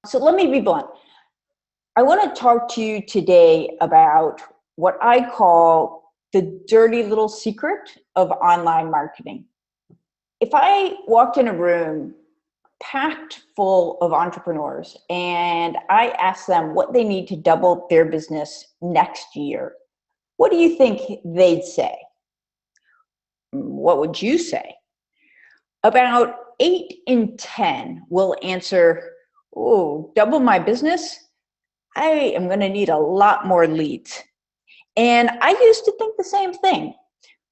So let me be blunt. I want to talk to you today about what I call the dirty little secret of online marketing. If I walked in a room packed full of entrepreneurs and I asked them what they need to double their business next year, what do you think they'd say? What would you say? About 8 in 10 will answer, oh, double my business? I am going to need a lot more leads. And I used to think the same thing,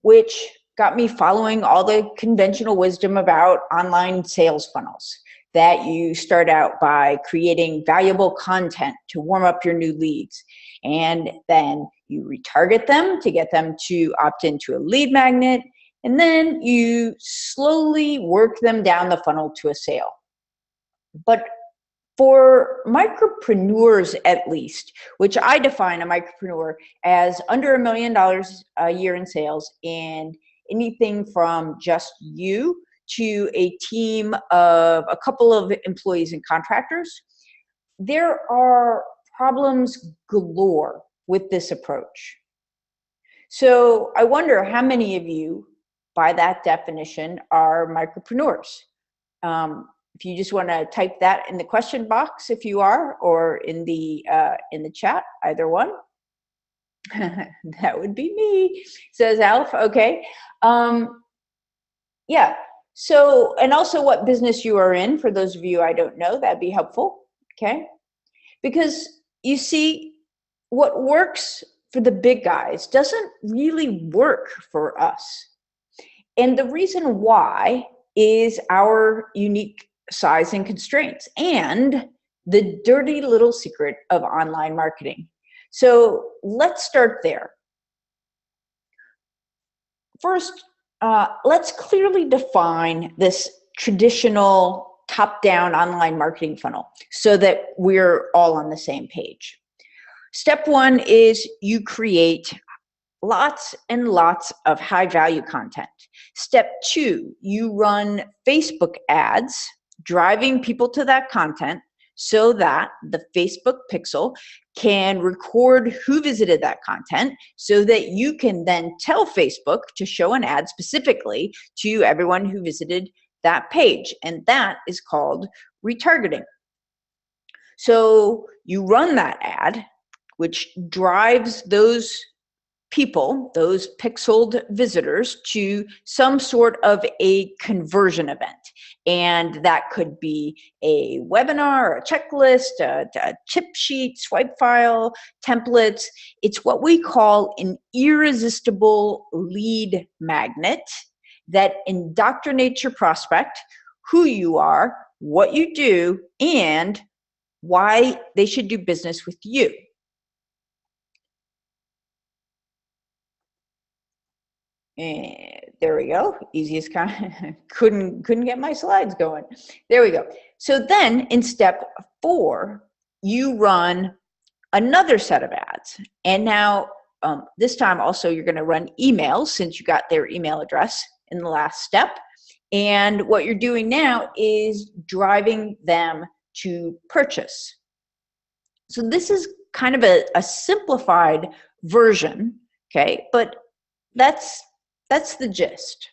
which got me following all the conventional wisdom about online sales funnels, that you start out by creating valuable content to warm up your new leads. And then you retarget them to get them to opt into a lead magnet. And then you slowly work them down the funnel to a sale. But for micropreneurs, at least, which I define a micropreneur as under $1 million a year in sales, and anything from just you to a team of a couple of employees and contractors, there are problems galore with this approach. So I wonder how many of you, by that definition, are micropreneurs. If you just want to type that in the question box, if you are, or in the chat, either one. That would be me, says Alf. Okay. Yeah. So, and also what business you are in, for those of you I don't know, that'd be helpful. Okay. Because you see, what works for the big guys doesn't really work for us. And the reason why is our unique size and constraints and the dirty little secret of online marketing. So let's start there. First, let's clearly define this traditional top-down online marketing funnel so that we're all on the same page. Step one is you create lots and lots of high-value content. Step two, you run Facebook ads driving people to that content so that the Facebook pixel can record who visited that content so that you can then tell Facebook to show an ad specifically to everyone who visited that page. And that is called retargeting. So you run that ad, which drives those people, those pixeled visitors, to some sort of a conversion event. And that could be a webinar, a checklist, a tip sheet, swipe file, templates. It's what we call an irresistible lead magnet that indoctrinates your prospect, who you are, what you do, and why they should do business with you. And there we go. Easiest kind. couldn't get my slides going. There we go. So then in step 4, you run another set of ads. And now this time also you're going to run emails, since you got their email address in the last step. And what you're doing now is driving them to purchase. So this is kind of a simplified version, okay? But that's the gist.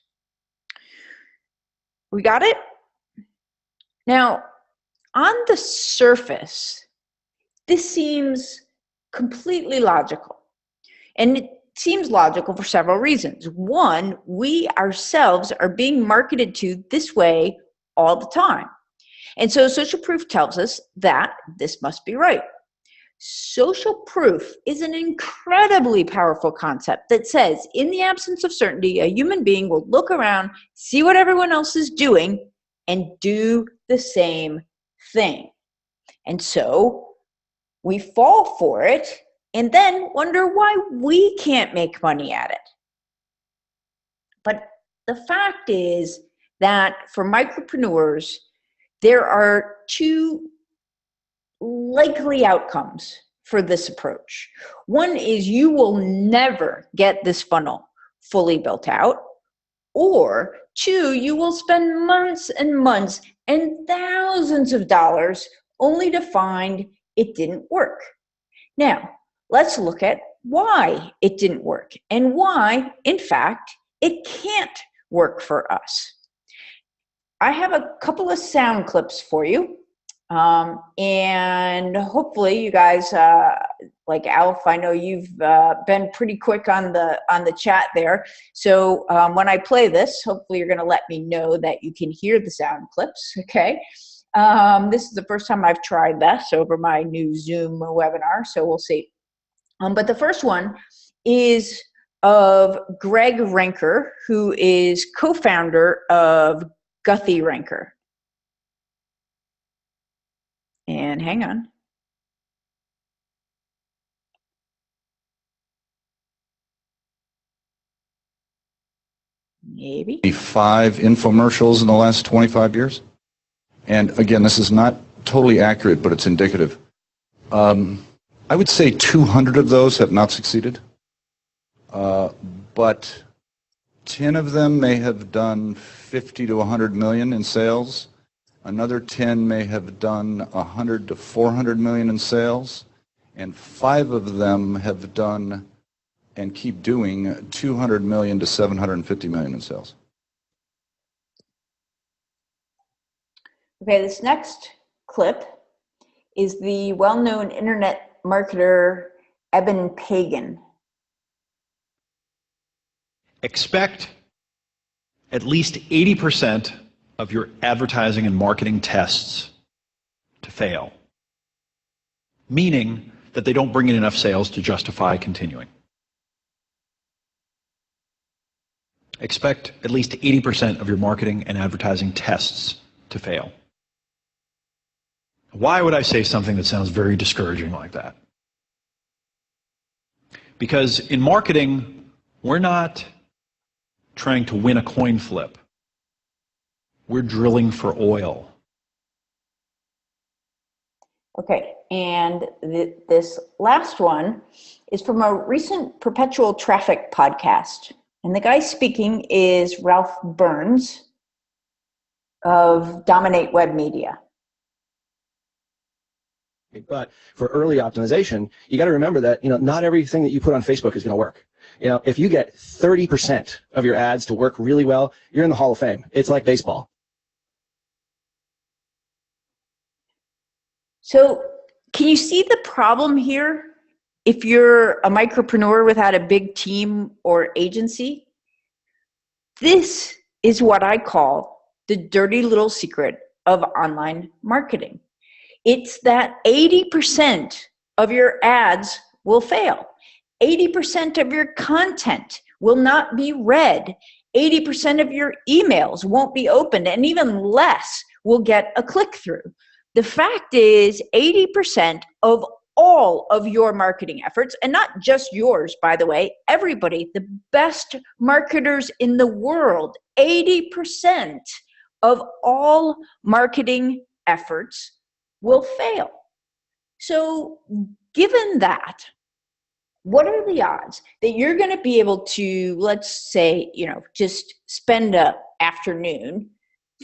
We got it? Now, on the surface, this seems completely logical. And it seems logical for several reasons. One, we ourselves are being marketed to this way all the time. And so social proof tells us that this must be right. Social proof is an incredibly powerful concept that says, in the absence of certainty, a human being will look around, see what everyone else is doing, and do the same thing. And so we fall for it and then wonder why we can't make money at it. But the fact is that for micropreneurs, there are 2 likely outcomes for this approach. One is you will never get this funnel fully built out, or 2, you will spend months and months and thousands of dollars only to find it didn't work. Now, let's look at why it didn't work and why, in fact, it can't work for us. I have a couple of sound clips for you. And hopefully you guys, like Alf, I know you've been pretty quick on the chat there. So when I play this, hopefully you're going to let me know that you can hear the sound clips, okay? This is the first time I've tried this over my new Zoom webinar, so we'll see. But the first one is of Greg Ranker, who is co-founder of Guthy-Ranker. And hang on. Maybe. 5 infomercials in the last 25 years. And again, this is not totally accurate, but it's indicative. I would say 200 of those have not succeeded. But 10 of them may have done 50 to 100 million in sales. Another 10 may have done 100 to 400 million in sales, and 5 of them have done and keep doing 200 million to 750 million in sales. Okay, this next clip is the well-known internet marketer Eben Pagan. Expect at least 80% of your advertising and marketing tests to fail, meaning that they don't bring in enough sales to justify continuing. Expect at least 80% of your marketing and advertising tests to fail. Why would I say something that sounds very discouraging like that? Because in marketing, we're not trying to win a coin flip. We're drilling for oil. Okay, and this last one is from a recent Perpetual Traffic podcast. And the guy speaking is Ralph Burns of Dominate Web Media. But for early optimization, you got to remember that, not everything that you put on Facebook is going to work. If you get 30% of your ads to work really well, you're in the Hall of Fame. It's like baseball. So can you see the problem here? If you're a micropreneur without a big team or agency, this is what I call the dirty little secret of online marketing. It's that 80% of your ads will fail. 80% of your content will not be read. 80% of your emails won't be opened, and even less will get a click-through. The fact is 80% of all of your marketing efforts, and not just yours, by the way, everybody, the best marketers in the world, 80% of all marketing efforts will fail. So given that, what are the odds that you're going to be able to, let's say, just spend an afternoon,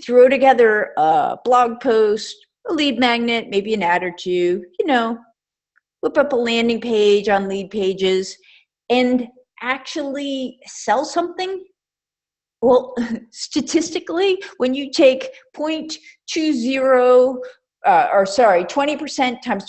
throw together a blog post, a lead magnet, maybe an ad or two, whip up a landing page on Lead Pages, and actually sell something? Well, statistically, when you take 20% times 20% times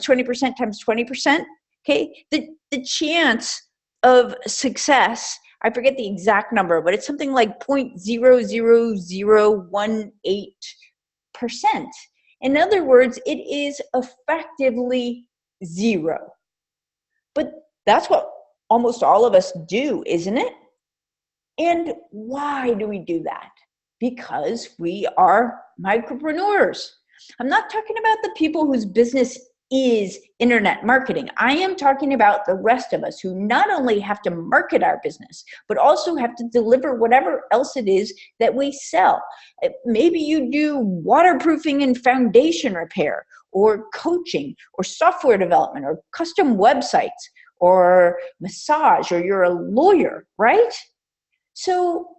20% times 20%, okay, the chance of success, I forget the exact number, but it's something like 0.00018%. In other words, it is effectively zero. But that's what almost all of us do, isn't it? And why do we do that? Because we are micropreneurs. I'm not talking about the people whose business is internet marketing. I am talking about the rest of us who not only have to market our business, but also have to deliver whatever else it is that we sell. Maybe you do waterproofing and foundation repair, or coaching, or software development, or custom websites, or massage, or you're a lawyer, right? So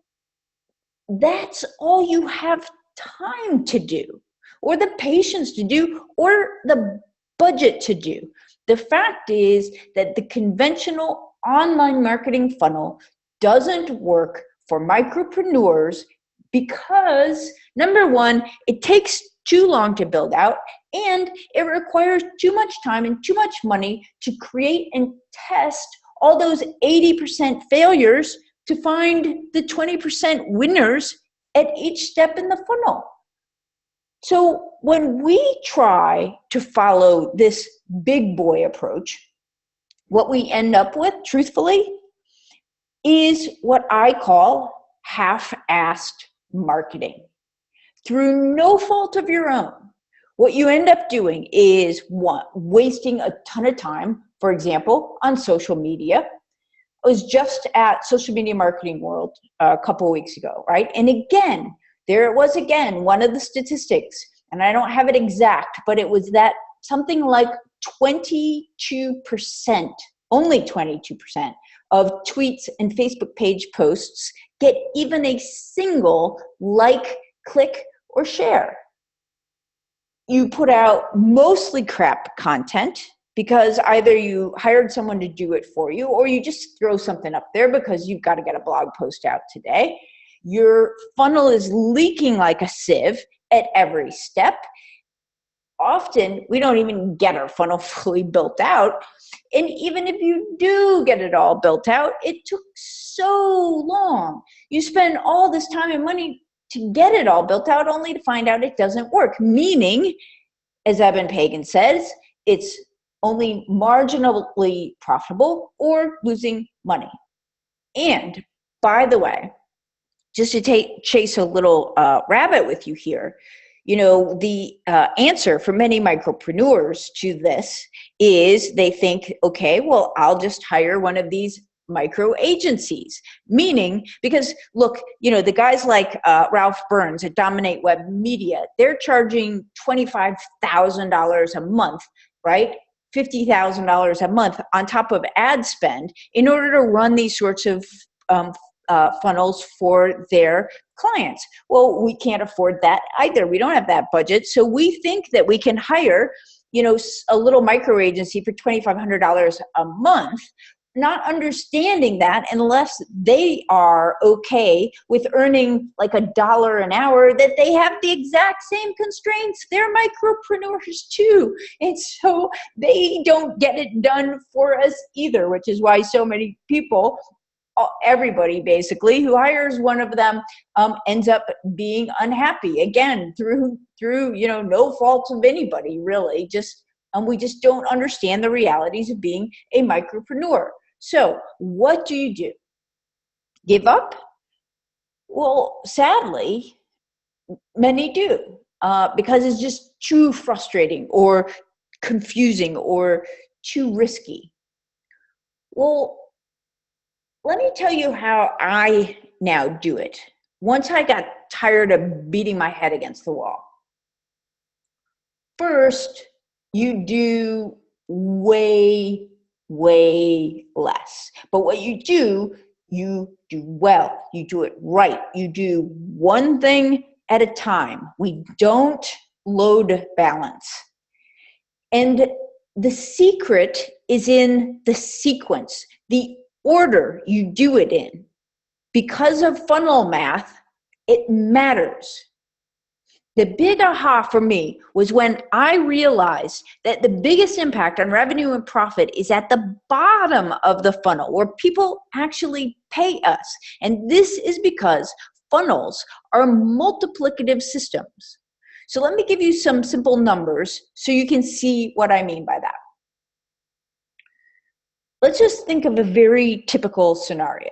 that's all you have time to do. or the patience to do, or the budget to do. The fact is that the conventional online marketing funnel doesn't work for micropreneurs because, number one, it takes too long to build out, and it requires too much time and too much money to create and test all those 80% failures to find the 20% winners at each step in the funnel. So when we try to follow this big boy approach, what we end up with, truthfully, is what I call half-assed marketing. Through no fault of your own, what you end up doing is, one, wasting a ton of time, for example, on social media. I was just at Social Media Marketing World a couple of weeks ago, right? And again, there it was again, one of the statistics, and I don't have it exact, but it was that something like 22%, only 22% of tweets and Facebook page posts get even a single like, click, or share. You put out mostly crap content because either you hired someone to do it for you or you just throw something up there because you've got to get a blog post out today. Your funnel is leaking like a sieve at every step. Often, we don't even get our funnel fully built out. And even if you do get it all built out, it took so long. You spend all this time and money to get it all built out only to find out it doesn't work. Meaning, as Eben Pagan says, it's only marginally profitable or losing money. And by the way, just to chase a little rabbit with you here, you know, the answer for many micropreneurs to this is they think, okay, well, I'll just hire one of these micro agencies. Meaning, because look, you know, the guys like Ralph Burns at Dominate Web Media, they're charging $25,000 a month, right? $50,000 a month on top of ad spend in order to run these sorts of funnels for their clients. Well, we can't afford that either. We don't have that budget. So we think that we can hire, you know, a little micro agency for $2,500 a month, not understanding that unless they are okay with earning like $1 an hour, that they have the exact same constraints. They're micropreneurs too. And so they don't get it done for us either, which is why so many people, everybody basically who hires one of them ends up being unhappy, again, through you know, no fault of anybody really. Just we just don't understand the realities of being a micropreneur. So what do you do? Give up? Well, sadly, many do because it's just too frustrating or confusing or too risky. Well, let me tell you how I now do it. Once I got tired of beating my head against the wall. First, you do way less. But what you do well. You do it right. You do one thing at a time. We don't load balance. And the secret is in the sequence, the order you do it in. Because of funnel math, it matters. The big aha for me was when I realized that the biggest impact on revenue and profit is at the bottom of the funnel, where people actually pay us. And this is because funnels are multiplicative systems. So let me give you some simple numbers so you can see what I mean by that. Let's just think of a very typical scenario.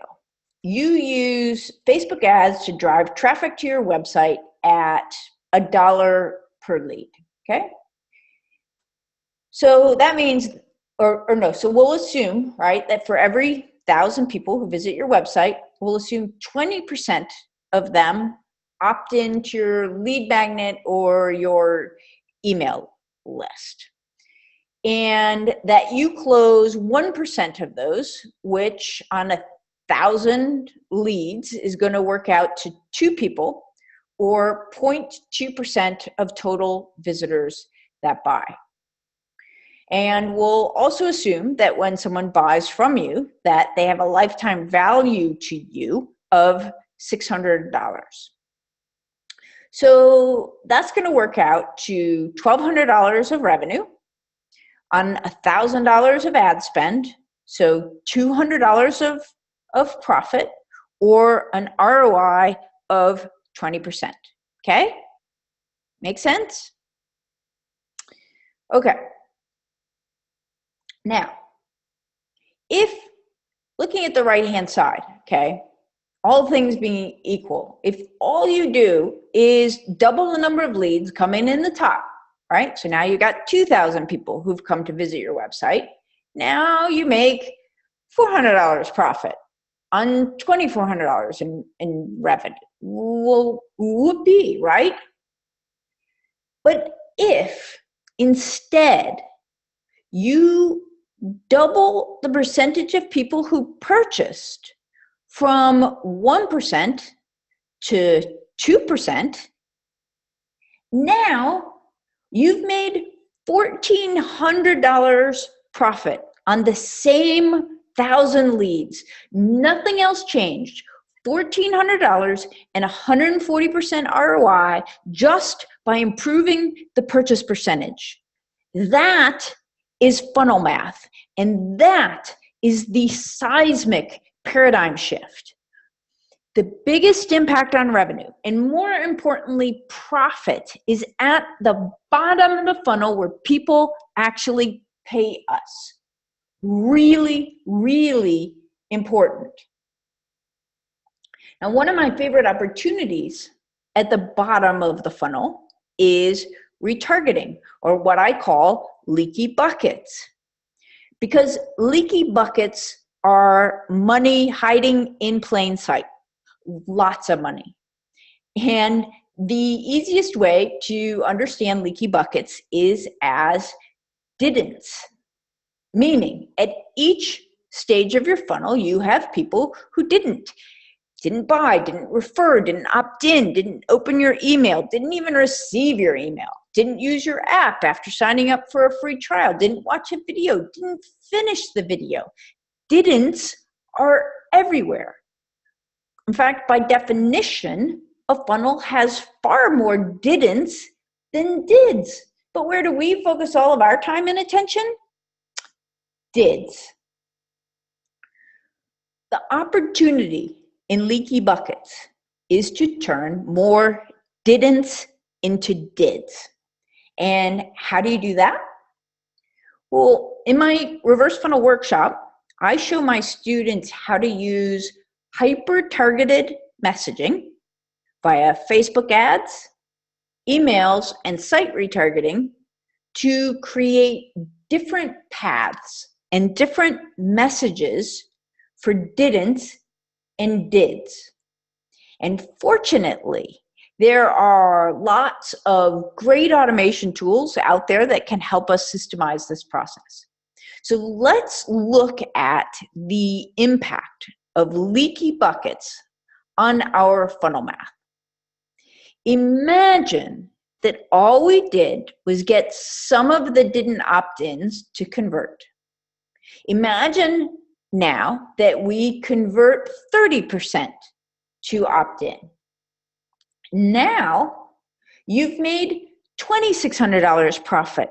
You use Facebook ads to drive traffic to your website at $1 per lead, okay? So that means, so we'll assume, right, that for every 1,000 people who visit your website, we'll assume 20% of them opt into your lead magnet or your email list. And that you close 1% of those, which on 1,000 leads is going to work out to 2 people or 0.2% of total visitors that buy. And we'll also assume that when someone buys from you, that they have a lifetime value to you of $600. So that's going to work out to $1,200 of revenue on $1,000 of ad spend, so $200 of profit, or an ROI of 20%. Okay? Make sense? Okay. Now, if looking at the right-hand side, okay, all things being equal, if all you do is double the number of leads coming in the top, right? So now you got 2,000 people who've come to visit your website. Now you make $400 profit on $2,400 in revenue. Well, whoopee, right? But if instead you double the percentage of people who purchased from 1% to 2%, now you've made $1,400 profit on the same 1,000 leads. Nothing else changed. $1,400 and 140% ROI just by improving the purchase percentage. That is funnel math, and that is the seismic paradigm shift. The biggest impact on revenue, and more importantly, profit, is at the bottom of the funnel where people actually pay us. Really, really important. Now, one of my favorite opportunities at the bottom of the funnel is retargeting, or what I call leaky buckets. Because leaky buckets are money hiding in plain sight. Lots of money. And the easiest way to understand leaky buckets is as didn'ts. Meaning, at each stage of your funnel, you have people who didn't buy, didn't refer, didn't opt in, didn't open your email, didn't even receive your email, didn't use your app after signing up for a free trial, didn't watch a video, didn't finish the video. Didn'ts are everywhere. In fact, by definition, a funnel has far more didn'ts than dids. But where do we focus all of our time and attention? Dids. The opportunity in leaky buckets is to turn more didn'ts into dids. And how do you do that? Well, in my reverse funnel workshop, I show my students how to use hyper-targeted messaging via Facebook ads, emails, and site retargeting to create different paths and different messages for didn'ts and dids. And fortunately, there are lots of great automation tools out there that can help us systemize this process. So let's look at the impact of leaky buckets on our funnel math. Imagine that all we did was get some of the didn't opt-ins to convert. Imagine now that we convert 30% to opt-in. Now you've made $2,600 profit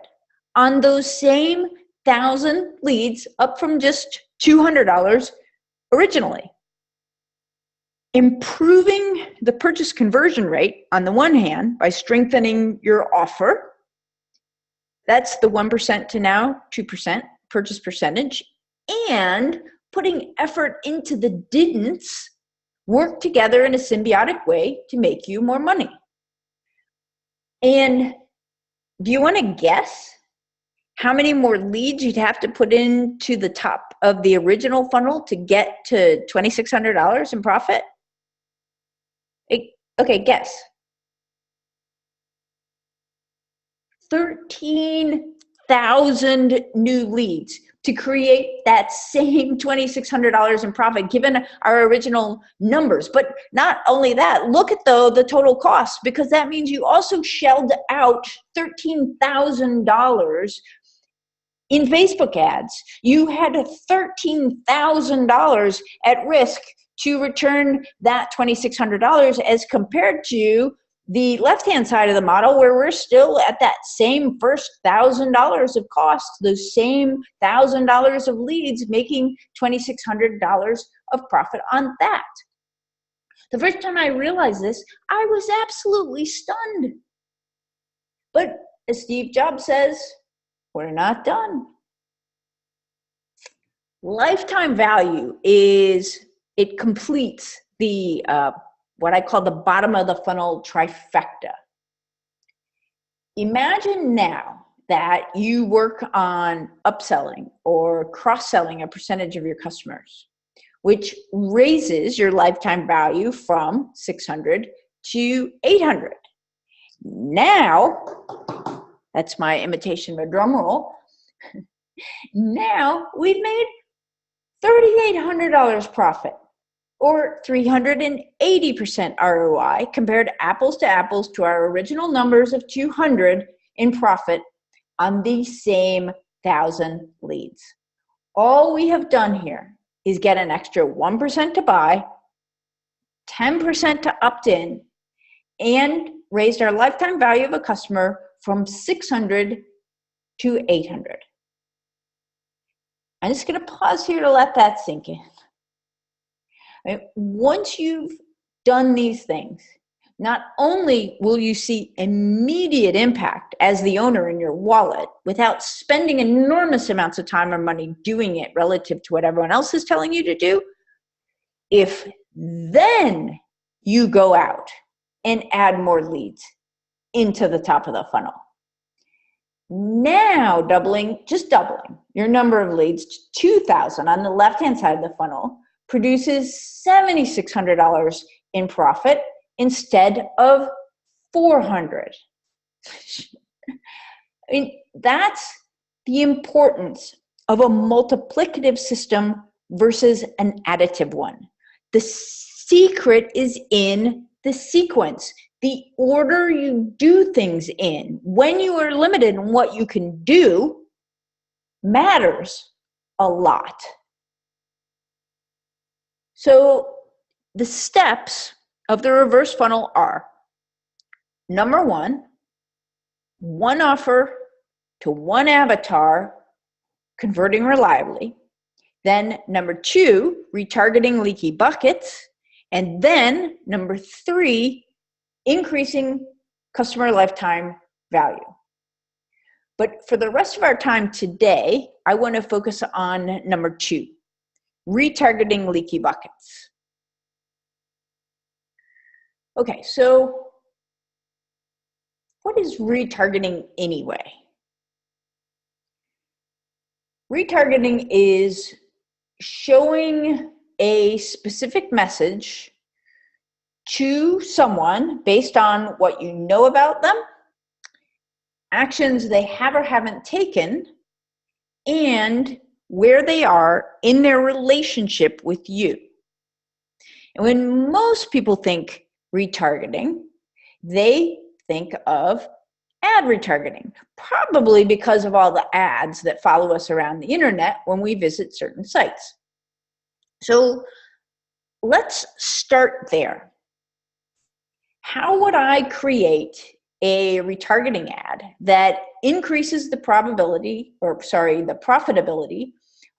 on those same 1,000 leads, up from just $200 originally. Improving the purchase conversion rate on the one hand by strengthening your offer, that's the 1% to now 2% purchase percentage, and putting effort into the didn'ts work together in a symbiotic way to make you more money. And do you want to guess how many more leads you'd have to put into the top of the original funnel to get to $2,600 in profit? Okay, guess. 13,000 new leads to create that same $2,600 in profit given our original numbers. But not only that, look at the total cost, because that means you also shelled out $13,000 in Facebook ads. You had $13,000 at risk to return that $2,600 as compared to the left-hand side of the model where we're still at that same first $1,000 of cost, those same $1,000 of leads, making $2,600 of profit on that. The first time I realized this, I was absolutely stunned. But as Steve Jobs says, we're not done. Lifetime value it completes the what I call the bottom of the funnel trifecta. Imagine now that you work on upselling or cross-selling a percentage of your customers, which raises your lifetime value from 600 to 800. Now, that's my imitation of a drum roll. Now we've made $3,800 profit, or 380% ROI, compared apples to apples to our original numbers of 200 in profit on the same 1,000 leads. All we have done here is get an extra 1% to buy, 10% to opt in, and raised our lifetime value of a customer from 600 to 800. I'm just going to pause here to let that sink in. Right? Once you've done these things, not only will you see immediate impact as the owner in your wallet without spending enormous amounts of time or money doing it relative to what everyone else is telling you to do, if then you go out and add more leads into the top of the funnel. Now just doubling your number of leads to 2,000 on the left-hand side of the funnel produces $7,600 in profit instead of 400. I mean, that's the importance of a multiplicative system versus an additive one. The secret is in the sequence. The order you do things in, when you are limited in what you can do, matters a lot. So the steps of the reverse funnel are: number one offer to one avatar, converting reliably. Then number two, retargeting leaky buckets. And then number three, increasing customer lifetime value. But for the rest of our time today, I want to focus on number two, retargeting leaky buckets. Okay, so what is retargeting anyway? Retargeting is showing a specific message to someone based on what you know about them, actions they have or haven't taken, and where they are in their relationship with you. And when most people think retargeting, they think of ad retargeting, probably because of all the ads that follow us around the internet when we visit certain sites. So let's start there. How would I create a retargeting ad that increases the profitability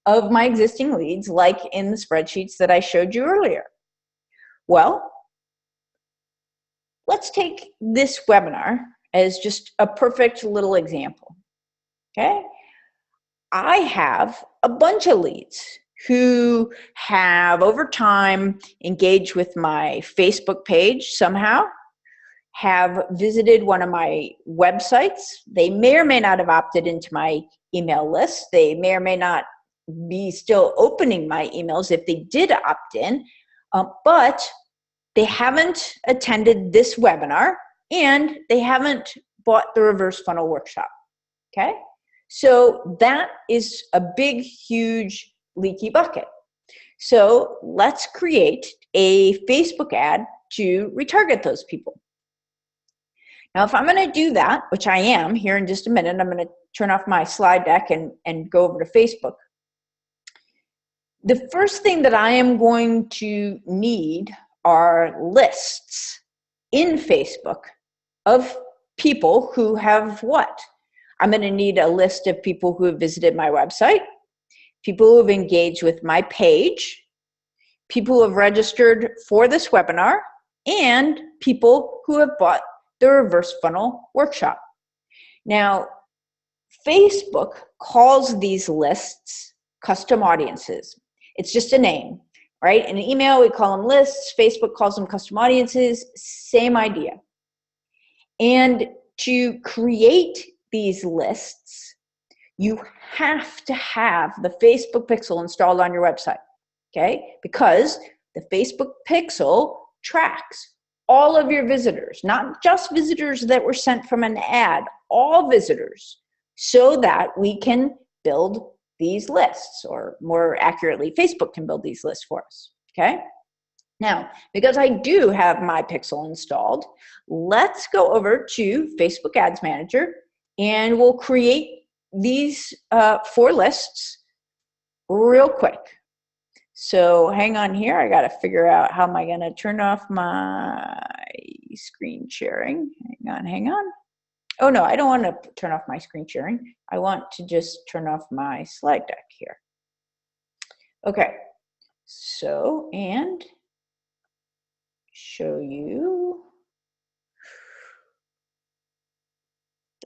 of my existing leads, like in the spreadsheets that I showed you earlier? Well, let's take this webinar as just a perfect little example, okay? I have a bunch of leads who have over time engaged with my Facebook page somehow, have visited one of my websites. They may or may not have opted into my email list. They may or may not be still opening my emails if they did opt in, but they haven't attended this webinar and they haven't bought the reverse funnel workshop, okay? So that is a big, huge leaky bucket. So let's create a Facebook ad to retarget those people. Now, if I'm going to do that, which I am here in just a minute, I'm going to turn off my slide deck and go over to Facebook. The first thing that I am going to need are lists in Facebook of people who have what? I'm going to need a list of people who have visited my website, people who have engaged with my page, people who have registered for this webinar, and people who have bought the reverse funnel workshop. Now, Facebook calls these lists custom audiences. It's just a name, right? In an email, we call them lists. Facebook calls them custom audiences. Same idea. And to create these lists, you have to have the Facebook pixel installed on your website, okay? Because the Facebook pixel tracks all of your visitors, not just visitors that were sent from an ad, all visitors, so that we can build these lists, or more accurately, Facebook can build these lists for us, okay? Now, because I do have my pixel installed, let's go over to Facebook Ads Manager, and we'll create these 4 lists real quick. So hang on here, I gotta figure out how am I gonna turn off my screen sharing. Hang on. Oh no, I don't want to turn off my screen sharing. I want to just turn off my slide deck here. Okay, so, and show you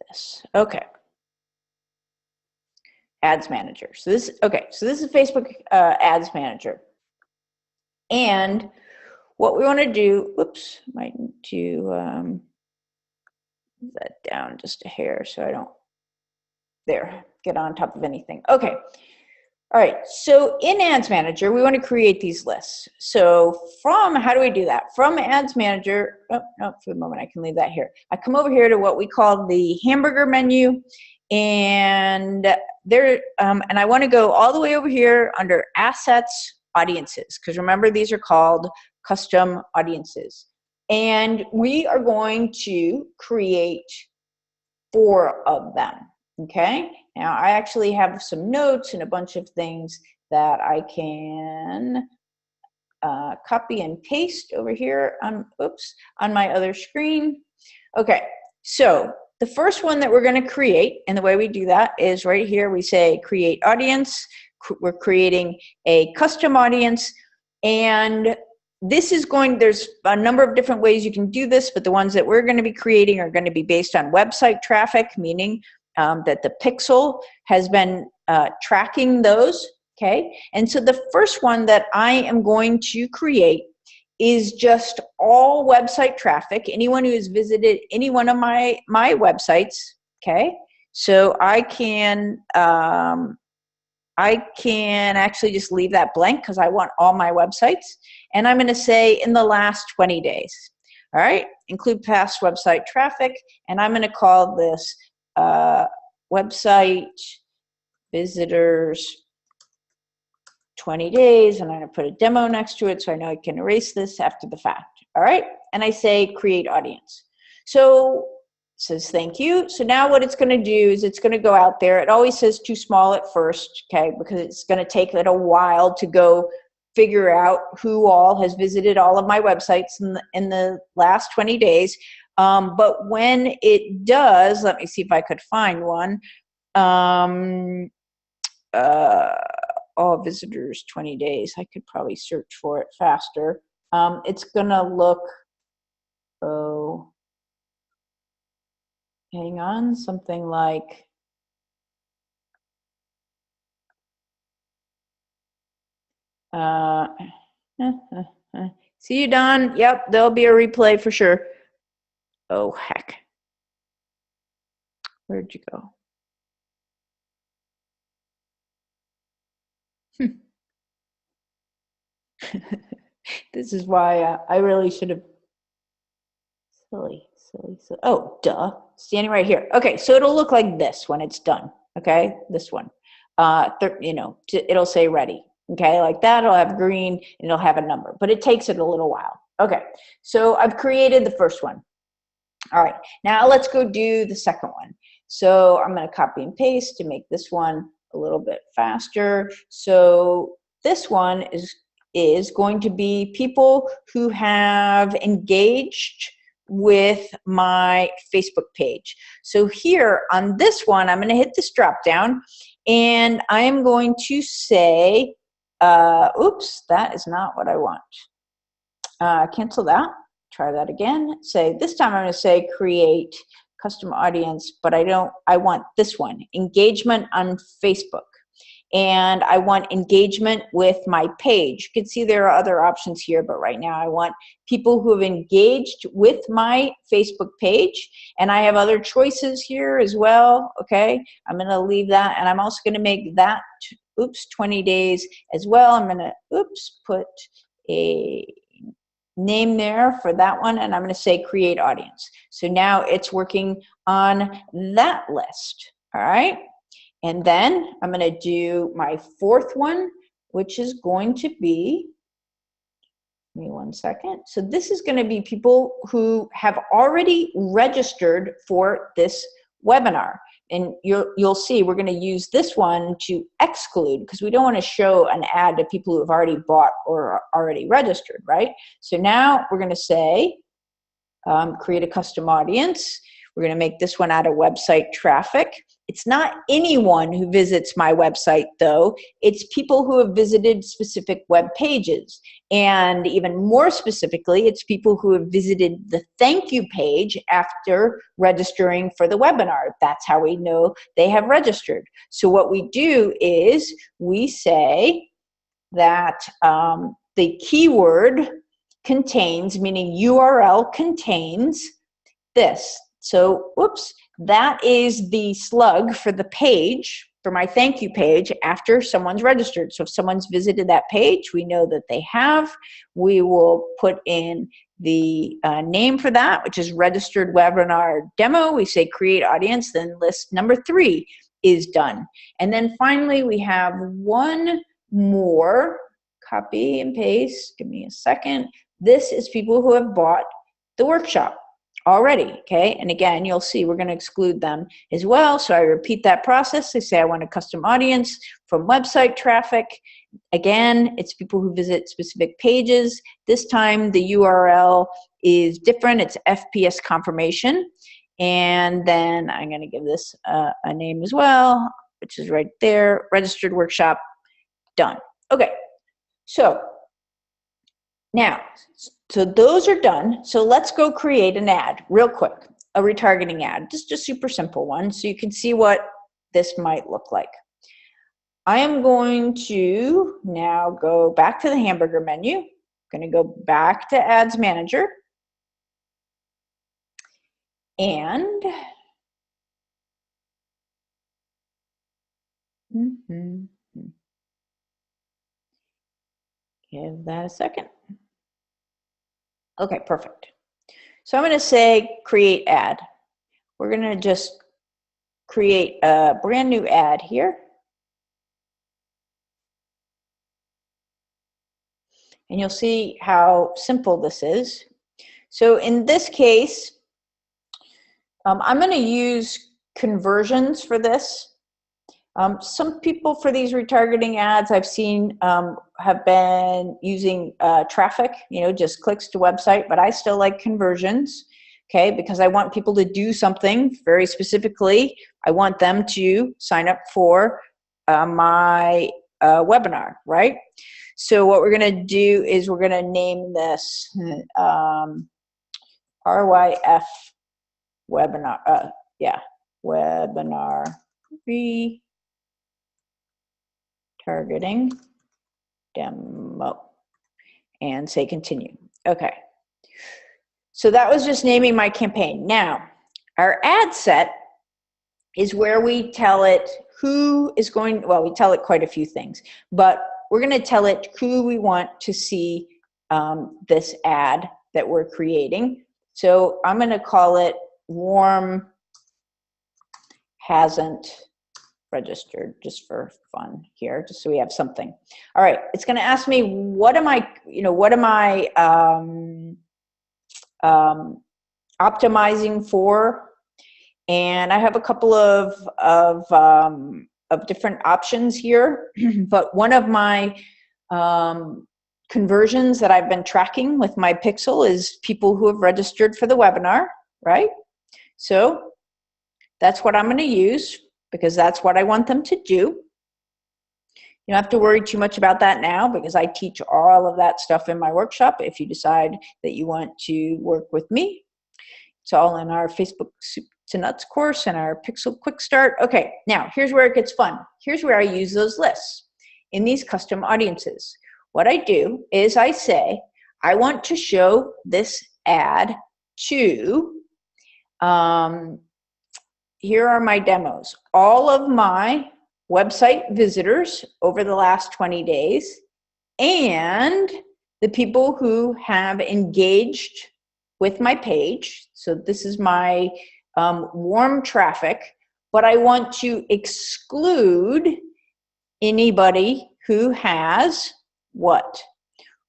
this. Okay. Ads Manager. So this, okay, so this is Facebook Ads Manager. And what we want to do, oops, might need to move that down just a hair so I don't, there, get on top of anything. Okay. All right, so in Ads Manager, we want to create these lists. So from, how do we do that? From Ads Manager, oh, no, for the moment, I can leave that here. I come over here to what we call the hamburger menu, and there, and I want to go all the way over here under Assets, Audiences, because remember, these are called custom audiences. And we are going to create 4 of them, okay? Now, I actually have some notes and a bunch of things that I can copy and paste over here on, oops, on my other screen. Okay, so the first one that we're going to create, and the way we do that is right here, we say create audience. We're creating a custom audience, and this is going, there's a number of different ways you can do this, but the ones that we're going to be creating are going to be based on website traffic, meaning that the pixel has been tracking those, okay? And so the first one that I am going to create is just all website traffic, anyone who has visited any one of my websites, okay? So I can actually just leave that blank because I want all my websites. And I'm going to say in the last 20 days, all right? Include past website traffic, and I'm going to call this website visitors 20 days, and I'm going to put a demo next to it so I know I can erase this after the fact. All right, and I say create audience. So it says thank you. So now what it's going to do is it's going to go out there. It always says too small at first, okay, because it's going to take it a while to go figure out who all has visited all of my websites in the last 20 days. But when it does, let me see if I could find one. All visitors 20 days. I could probably search for it faster. It's gonna look, oh, hang on, something like, see you, Don. Yep, there'll be a replay for sure. Oh, heck. Where'd you go? This is why I really should have, silly. Oh, duh, standing right here. Okay, so it'll look like this when it's done. Okay, this one. It'll say ready. Okay, like that, it'll have green and it'll have a number, but it takes it a little while. Okay, so I've created the first one. All right, now let's go do the second one. So I'm going to copy and paste to make this one a little bit faster. So this one is going to be people who have engaged with my Facebook page. So here on this one, I'm going to hit this drop down and I am going to say, oops, that is not what I want. Cancel that. Try that again. Say this time I'm going to say create custom audience, but I want this one, engagement on Facebook. And I want engagement with my page. You can see there are other options here, but right now I want people who have engaged with my Facebook page. And I have other choices here as well, okay? I'm gonna leave that, and I'm also gonna make that, 20 days as well. I'm gonna, put a name there for that one, and I'm going to say create audience. So now it's working on that list. All right, and then I'm going to do my fourth one, which is going to be, give me 1 second. So this is going to be people who have already registered for this webinar. And you'll see we're going to use this one to exclude, because we don't want to show an ad to people who have already bought or are already registered, right? So now we're going to say, create a custom audience. We're going to make this one out of website traffic. It's not anyone who visits my website, though. It's people who have visited specific web pages. And even more specifically, it's people who have visited the thank you page after registering for the webinar. That's how we know they have registered. So what we do is we say that the keyword contains, meaning URL contains this. So, that is the slug for the page, for my thank you page after someone's registered. So if someone's visited that page, we know that they have. We will put in the name for that, which is registered webinar demo. We say create audience, then list number 3 is done. And then finally, we have one more, copy and paste, give me a second. This is people who have bought the workshop already, okay? And again, you'll see we're going to exclude them as well. So I repeat that process. I say I want a custom audience from website traffic. Again, it's people who visit specific pages. This time the URL is different. It's FPS confirmation. And then I'm going to give this a name as well, which is right there, registered workshop, done. Okay, so now, so those are done. So let's go create an ad real quick, a retargeting ad, just a super simple one, so you can see what this might look like. I am going to now go back to the hamburger menu. I'm going to go back to Ads Manager. And give that a second. Okay, perfect. So I'm going to say create ad. We're going to just create a brand new ad here. And you'll see how simple this is. So in this case, I'm going to use conversions for this. Some people for these retargeting ads I've seen have been using traffic, just clicks to website, but I still like conversions, okay, because I want people to do something very specifically. I want them to sign up for my webinar, right? So what we're going to do is we're going to name this RYF webinar, webinar retargeting demo, and say continue. Okay, so that was just naming my campaign. Now, our ad set is where we tell it who is going, well, we tell it quite a few things, but we're going to tell it who we want to see this ad that we're creating. So I'm going to call it warm hasn't registered just for fun here, just so we have something. All right, it's going to ask me, what am I optimizing for? And I have a couple of different options here, but one of my conversions that I've been tracking with my pixel is people who have registered for the webinar, right? So that's what I'm going to use, because that's what I want them to do. You don't have to worry too much about that now, because I teach all of that stuff in my workshop if you decide that you want to work with me. It's all in our Facebook Soup to Nuts course and our Pixel Quick Start. Okay, now here's where it gets fun. Here's where I use those lists in these custom audiences. What I do is I say, I want to show this ad to, here are my demos. All of my website visitors over the last 20 days and the people who have engaged with my page. So this is my warm traffic, but I want to exclude anybody who has what?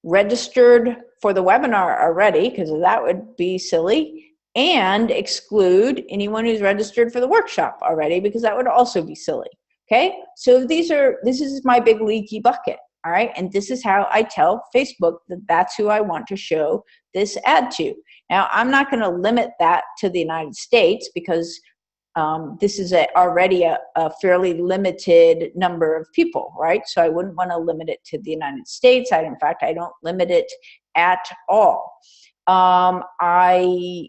Registered for the webinar already, because that would be silly, and exclude anyone who's registered for the workshop already, because that would also be silly. Okay, so this is my big leaky bucket. All right, and this is how I tell Facebook that that's who I want to show this ad to. Now, I'm not going to limit that to the United States, because this is already a fairly limited number of people, right? So I wouldn't want to limit it to the United States. In fact, I don't limit it at all. I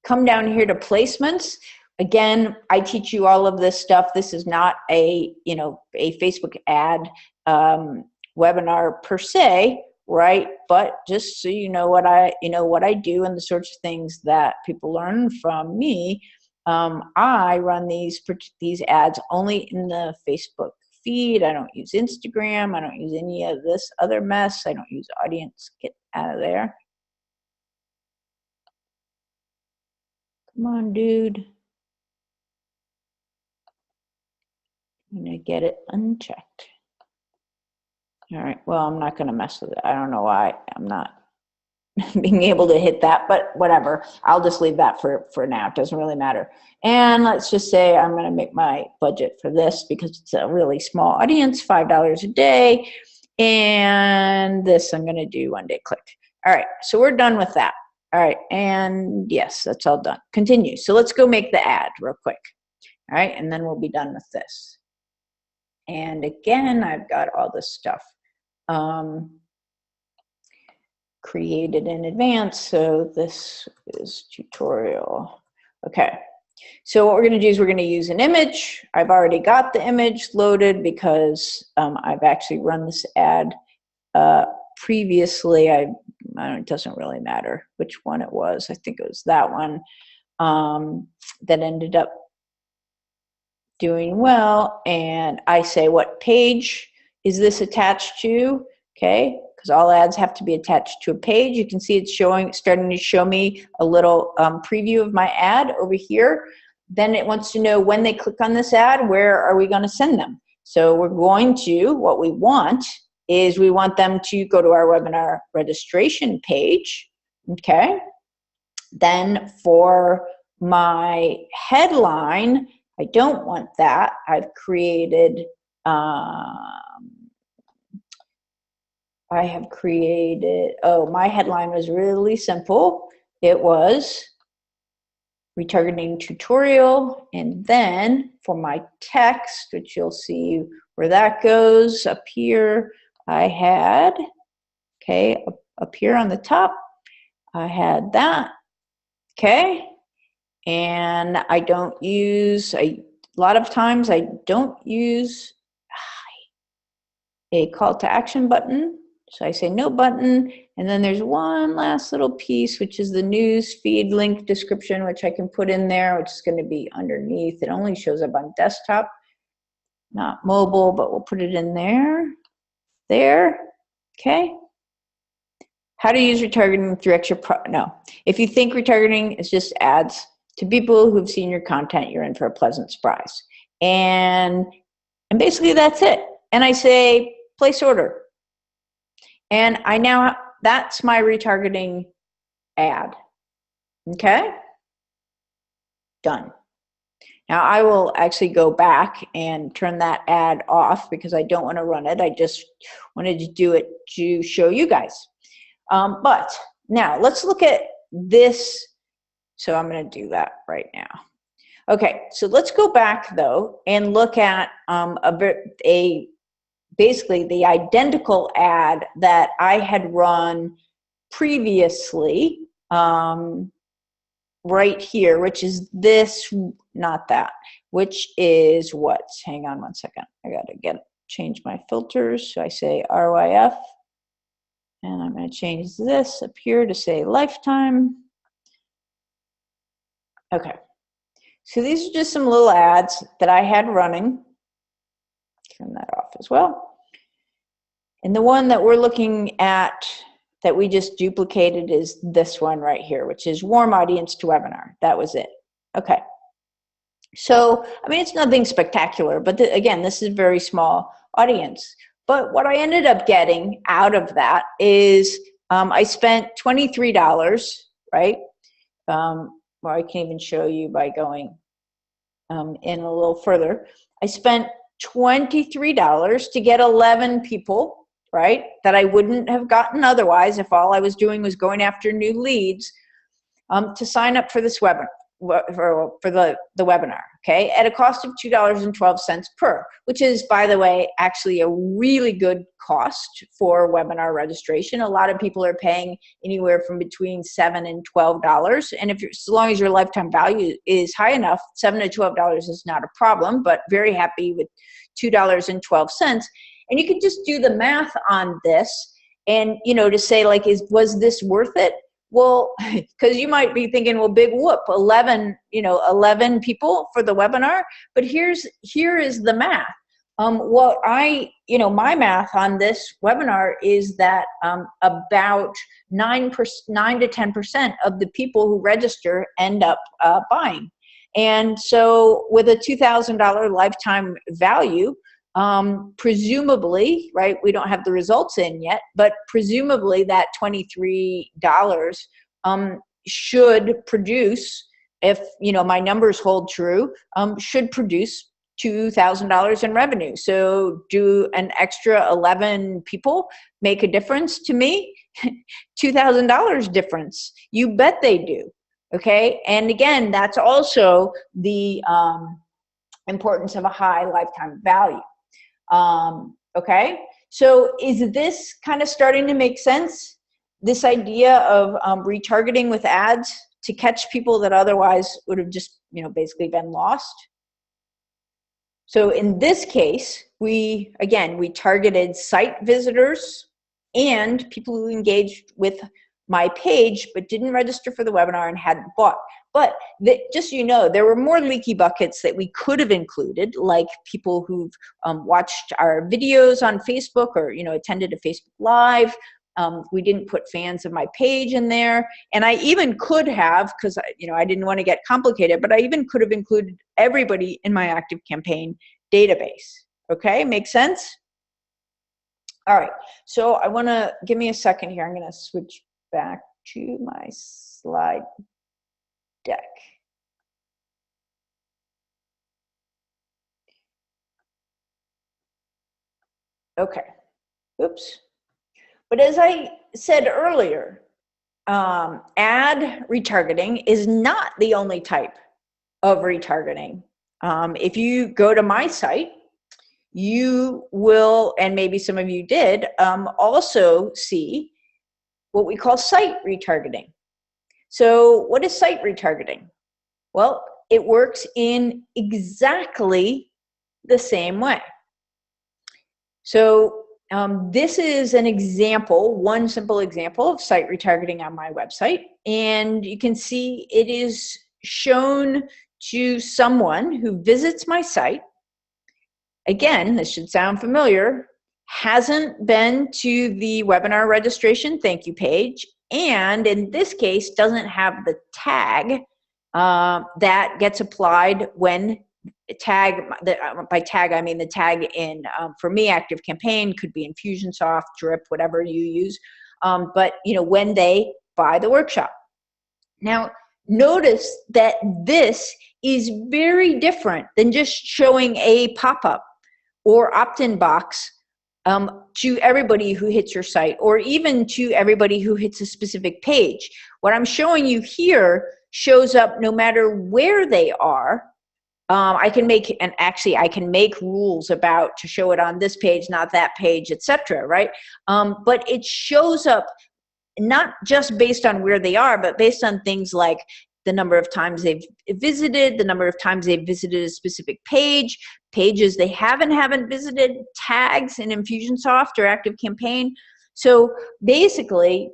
come down here to placements. Again, I teach you all of this stuff. This is not a Facebook ad webinar per se, right? But just so you know what I do and the sorts of things that people learn from me, I run these ads only in the Facebook feed. I don't use Instagram. I don't use any of this other mess. I don't use audience. Get out of there. Come on, dude. I'm gonna get it unchecked. All right, well, I'm not gonna mess with it. I don't know why I'm not being able to hit that, but whatever. I'll just leave that for now. It doesn't really matter. And let's just say I'm gonna make my budget for this, because it's a really small audience, $5 a day. And this I'm gonna do one day click. All right, so we're done with that. All right, and yes, that's all done. Continue. So let's go make the ad real quick. All right, and then we'll be done with this. And again, I've got all this stuff created in advance. So this is tutorial. Okay. So what we're going to do is we're going to use an image. I've already got the image loaded because I've actually run this ad previously. It doesn't really matter which one it was. I think it was that one that ended up doing well. And I say, what page is this attached to? Okay, because all ads have to be attached to a page. You can see it's starting to show me a little preview of my ad over here. Then it wants to know, when they click on this ad, where are we going to send them? So we're going to, what we want is we want them to go to our webinar registration page. Okay, then for my headline, I don't want that. I've created, my headline was really simple. It was retargeting tutorial. And then for my text, which you'll see where that goes up here, I had, okay, up here on the top, I had that, okay. And I don't use, a lot of times I don't use a call to action button. So I say no button, and then there's one last little piece, which is the news feed link description, which I can put in there, which is going to be underneath. It only shows up on desktop, not mobile, but we'll put it in there. There, okay. How to use retargeting through extra no. If you think retargeting is just ads, To people who've seen your content, you're in for a pleasant surprise. And basically that's it. And I say, place order. And that's my retargeting ad. Okay? Done. Now I will actually go back and turn that ad off because I don't want to run it. I just wanted to do it to show you guys. But now let's look at this. So I'm going to do that right now. Okay, so let's go back though and look at basically the identical ad that I had run previously right here, which is this, not that, which is what? Hang on one second. I got to change my filters. So I say RYF, and I'm going to change this up here to say lifetime. Okay. So these are just some little ads that I had running. Turn that off as well. And the one that we're looking at that we just duplicated is this one right here, which is warm audience to webinar. That was it. Okay. So, I mean, it's nothing spectacular, but again, this is a very small audience. But what I ended up getting out of that is I spent $23, right? Well, I can even show you by going in a little further. I spent $23 to get 11 people, right, that I wouldn't have gotten otherwise if all I was doing was going after new leads, to sign up for this webinar, for the webinar, okay, at a cost of $2.12 per, which is, by the way, actually a really good cost for webinar registration. A lot of people are paying anywhere from between $7 and $12, and as long as your lifetime value is high enough, $7 to $12 is not a problem, but very happy with $2.12. And you can just do the math on this and, you know, to say like, was this worth it? Well, because you might be thinking, well, big whoop, 11 people for the webinar. But here is the math. My math on this webinar is that about 9 to 10% of the people who register end up buying. And so with a $2,000 lifetime value, presumably, right, we don't have the results in yet, but presumably that $23 should produce, if my numbers hold true, should produce $2,000 in revenue. So do an extra 11 people make a difference to me? $2,000 difference. You bet they do. Okay. And again, that's also the importance of a high lifetime value. Okay, so is this kind of starting to make sense? This idea of retargeting with ads to catch people that otherwise would have just, basically been lost. So in this case, we targeted site visitors and people who engaged with my page but didn't register for the webinar and hadn't bought. But just so you know, there were more leaky buckets that we could have included, like people who've watched our videos on Facebook or attended a Facebook Live. We didn't put fans of my page in there, and I even could have, because I didn't want to get complicated, but I even could have included everybody in my active campaign database. Okay, make sense? All right, so I want to give me a second here. I'm going to switch back to my slide deck. Okay, oops. But as I said earlier, ad retargeting is not the only type of retargeting. If you go to my site, you will, and maybe some of you did, also see what we call site retargeting. So what is site retargeting? Well, it works in exactly the same way. So this is an example, one simple example of site retargeting on my website. And you can see it is shown to someone who visits my site. Again, this should sound familiar, hasn't been to the webinar registration thank you page, and in this case doesn't have the tag that gets applied when by tag, I mean the tag in, for me, Active Campaign, could be Infusionsoft, Drip, whatever you use. But when they buy the workshop. Now, notice that this is very different than just showing a pop-up or opt-in box to everybody who hits your site, or even to everybody who hits a specific page. What I'm showing you here shows up no matter where they are. I can make rules about to show it on this page, not that page, etc. Right? But it shows up not just based on where they are, but based on things like the number of times they've visited, the number of times they've visited a specific page, pages they haven't visited, tags in Infusionsoft or Active Campaign. So basically,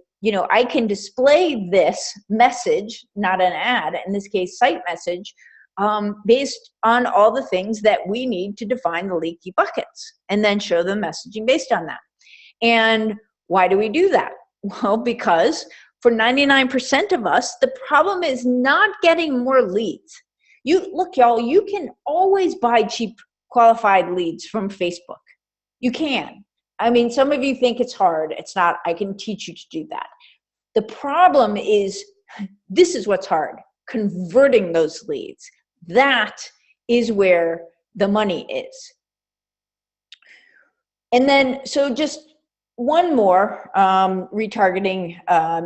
I can display this message, not an ad, in this case, site message, based on all the things that we need to define the leaky buckets, and then show them messaging based on that. And why do we do that? Well, because for 99% of us, the problem is not getting more leads. Look, y'all, you can always buy cheap qualified leads from Facebook. You can. I mean, some of you think it's hard. It's not. I can teach you to do that. The problem is, this is what's hard: converting those leads. That is where the money is. And then, so just one more retargeting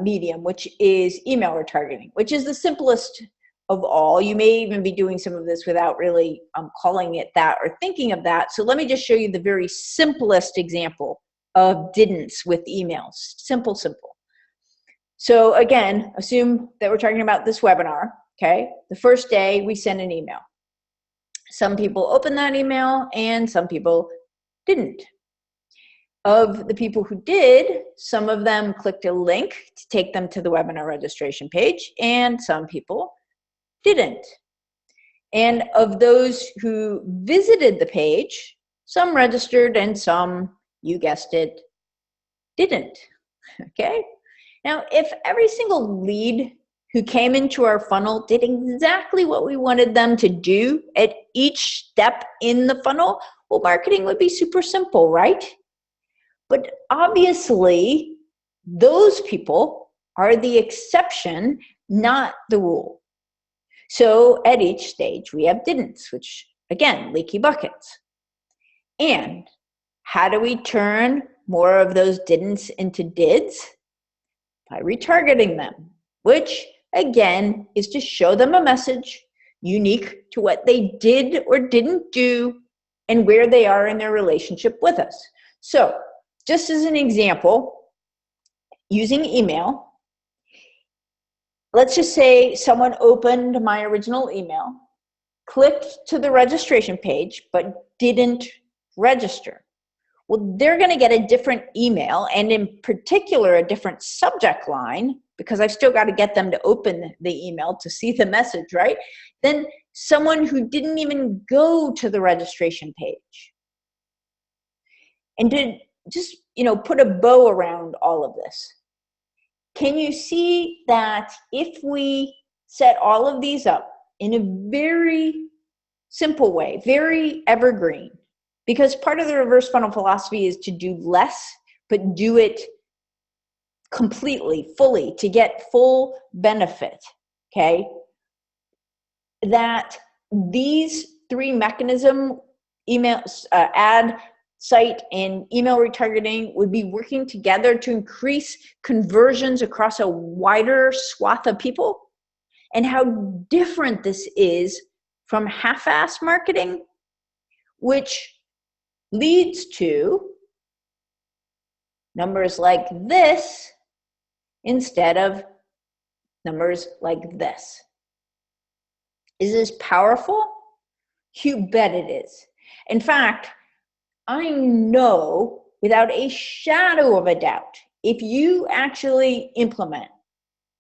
medium, which is email retargeting, which is the simplest of all. You may even be doing some of this without really calling it that or thinking of that. So let me just show you the very simplest example of didn'ts with emails. Simple. So again, assume that we're talking about this webinar, okay? The first day we send an email. Some people opened that email and some people didn't. Of the people who did, some of them clicked a link to take them to the webinar registration page, and some people didn't. And of those who visited the page, some registered and some, you guessed it, didn't. Okay? Now, if every single lead who came into our funnel did exactly what we wanted them to do at each step in the funnel, well, marketing would be super simple, right? But obviously, those people are the exception, not the rule. So at each stage, we have didn'ts, which, again, leaky buckets. And how do we turn more of those didn'ts into dids? By retargeting them, which, again, is to show them a message unique to what they did or didn't do and where they are in their relationship with us. So, just as an example, using email, let's just say someone opened my original email, clicked to the registration page, but didn't register. Well, they're going to get a different email, and in particular, a different subject line, because I've still got to get them to open the email to see the message, right? Then someone who didn't even go to the registration page. And to just, put a bow around all of this, can you see that if we set all of these up in a very simple way, very evergreen, because part of the reverse funnel philosophy is to do less, but do it completely, fully, to get full benefit, okay? That these three mechanisms, email, ad, site, and email retargeting, would be working together to increase conversions across a wider swath of people, and how different this is from half-assed marketing, which leads to numbers like this instead of numbers like this. Is this powerful? You bet it is. In fact, I know without a shadow of a doubt, if you actually implement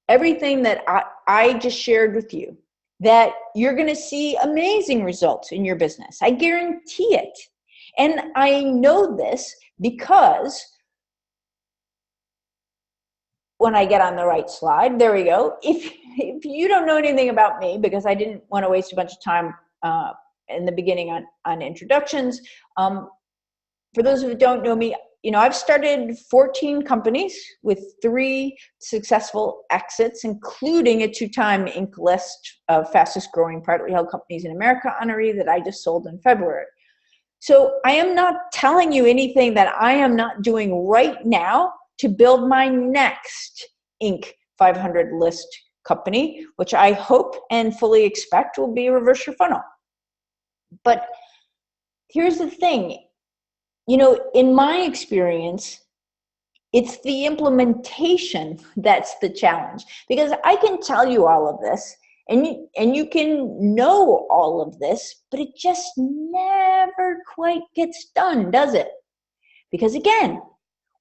everything that I just shared with you, that you're going to see amazing results in your business. I guarantee it. And I know this because when I get on the right slide, there we go. If you don't know anything about me, because I didn't want to waste a bunch of time in the beginning on introductions, for those who don't know me, I've started 14 companies with 3 successful exits, including a 2-time Inc. list of fastest growing privately held companies in America honoree that I just sold in February. So I am not telling you anything that I am not doing right now to build my next Inc. 500 list company, which I hope and fully expect will be Reverse Your Funnel. But here's the thing. In my experience, it's the implementation that's the challenge. Because I can tell you all of this, and you can know all of this, but it just never quite gets done, does it? Because again,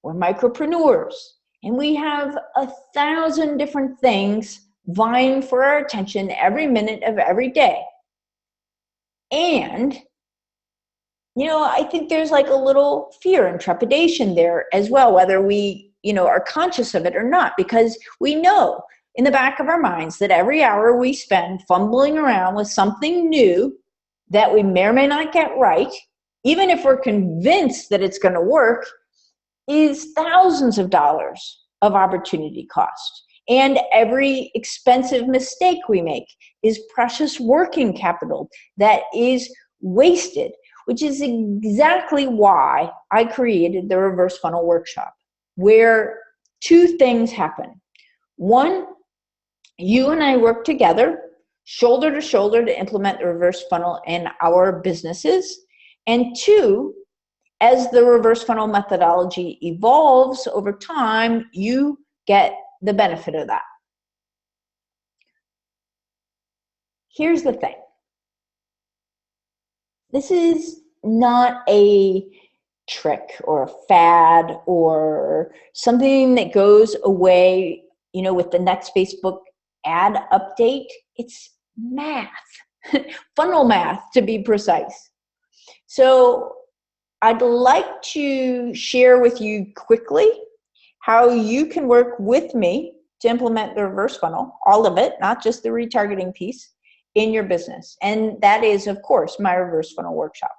we're micropreneurs, and we have 1,000 different things vying for our attention every minute of every day. And I think there's like a little fear and trepidation there as well, whether we, are conscious of it or not, because we know in the back of our minds that every hour we spend fumbling around with something new that we may or may not get right, even if we're convinced that it's going to work, is thousands of dollars of opportunity cost. And every expensive mistake we make is precious working capital that is wasted, which is exactly why I created the Reverse Funnel Workshop, where 2 things happen. 1, you and I work together, shoulder to shoulder, to implement the reverse funnel in our businesses. And 2, as the reverse funnel methodology evolves over time, you get the benefit of that. Here's the thing. This is not a trick or a fad or something that goes away, with the next Facebook ad update. It's math, funnel math to be precise. So I'd like to share with you quickly how you can work with me to implement the reverse funnel, all of it, not just the retargeting piece, in your business. And that is, of course, my Reverse Funnel Workshop.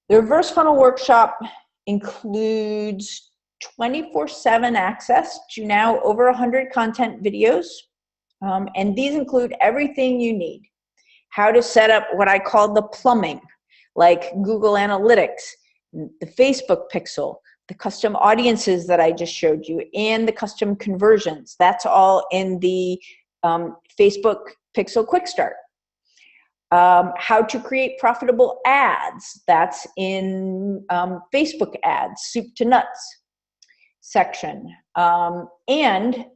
The Reverse Funnel Workshop includes 24/7 access to now over 100 content videos. And these include everything you need. How to set up what I call the plumbing, like Google Analytics, the Facebook pixel, the custom audiences that I just showed you, and the custom conversions. That's all in the Facebook Pixel Quick Start. How to create profitable ads. That's in Facebook ads, soup to nuts section. And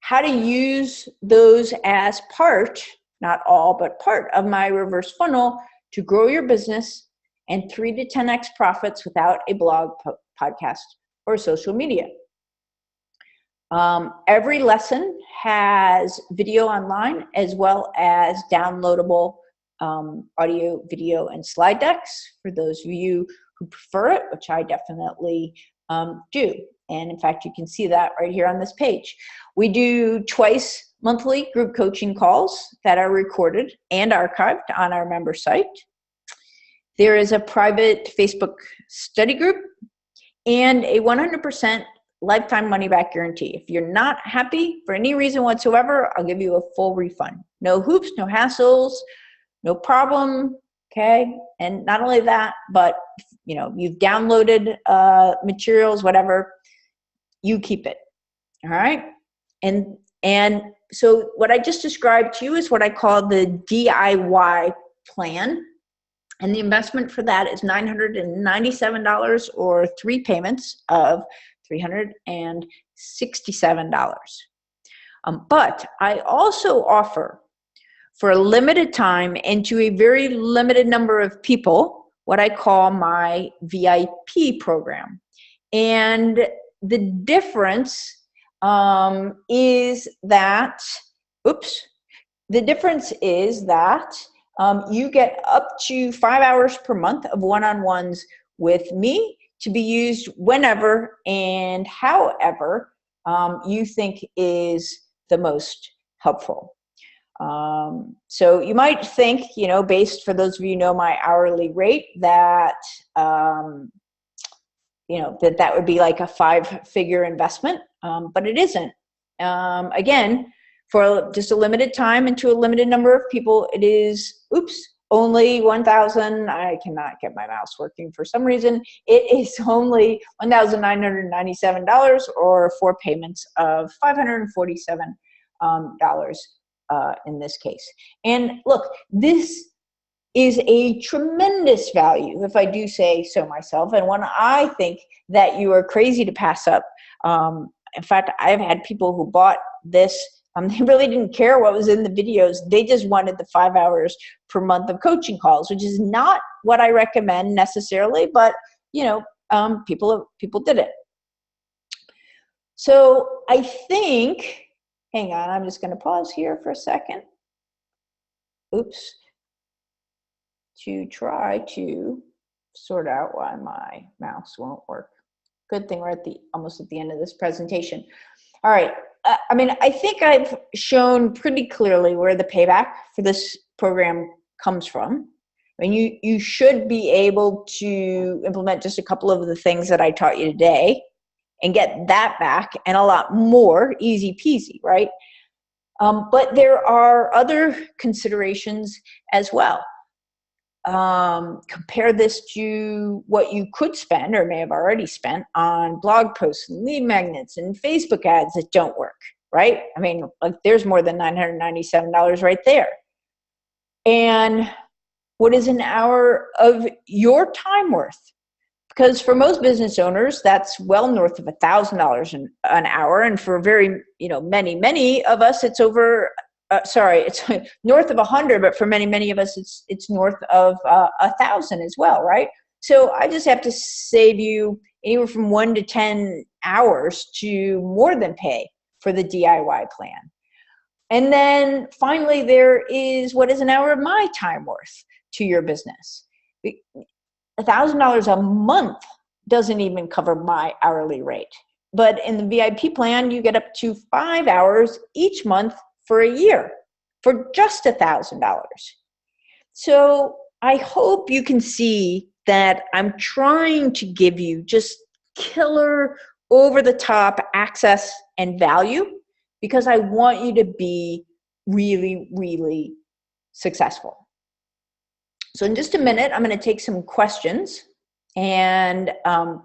how to use those as part, not all, but part of my reverse funnel to grow your business and 3 to 10x profits without a blog, podcast, or social media. Every lesson has video online as well as downloadable audio, video, and slide decks for those of you who prefer it, which I definitely do. And in fact, you can see that right here on this page. We do twice monthly group coaching calls that are recorded and archived on our member site. There is a private Facebook study group and a 100% lifetime money back guarantee. If you're not happy for any reason whatsoever, I'll give you a full refund. No hoops, no hassles, no problem, okay? And not only that, but you've downloaded materials, whatever, you keep it, all right? And so what I just described to you is what I call the DIY plan. And the investment for that is $997 or 3 payments of $367. But I also offer, for a limited time and to a very limited number of people, what I call my VIP program. And the difference is that, you get up to 5 hours per month of one-on-ones with me to be used whenever and however you think is the most helpful. So you might think, based, for those of you who know my hourly rate, that, that would be like a 5-figure investment, but it isn't. Again, for just a limited time and to a limited number of people, it is, only 1,000, I cannot get my mouse working for some reason. It is only $1,997 or 4 payments of $547 in this case. And look, this is a tremendous value, if I do say so myself, and one I think that you are crazy to pass up. In fact, I've had people who bought this. They really didn't care what was in the videos. They just wanted the 5 hours per month of coaching calls, which is not what I recommend necessarily, but people did it. So I think, hang on, I'm just going to pause here for a second. To try to sort out why my mouse won't work. Good thing we're almost at the end of this presentation. All right. I think I've shown pretty clearly where the payback for this program comes from. You should be able to implement just a couple of the things that I taught you today and get that back and a lot more, easy peasy, right? But there are other considerations as well. Compare this to what you could spend or may have already spent on blog posts and lead magnets and Facebook ads that don't work, right? There's more than $997 right there. And what is an hour of your time worth? Because for most business owners, that's well north of $1,000 an hour. And for many of us, it's over it's north of 100, but for many of us, it's north of 1,000 as well, right? So I just have to save you anywhere from 1 to 10 hours to more than pay for the DIY plan. And then finally, there is what is an hour of my time worth to your business. $1,000 a month doesn't even cover my hourly rate. But in the VIP plan, you get up to 5 hours each month for a year for just $1,000. So I hope you can see that I'm trying to give you just killer, over-the-top access and value because I want you to be really, really successful. So in just a minute, I'm going to take some questions. And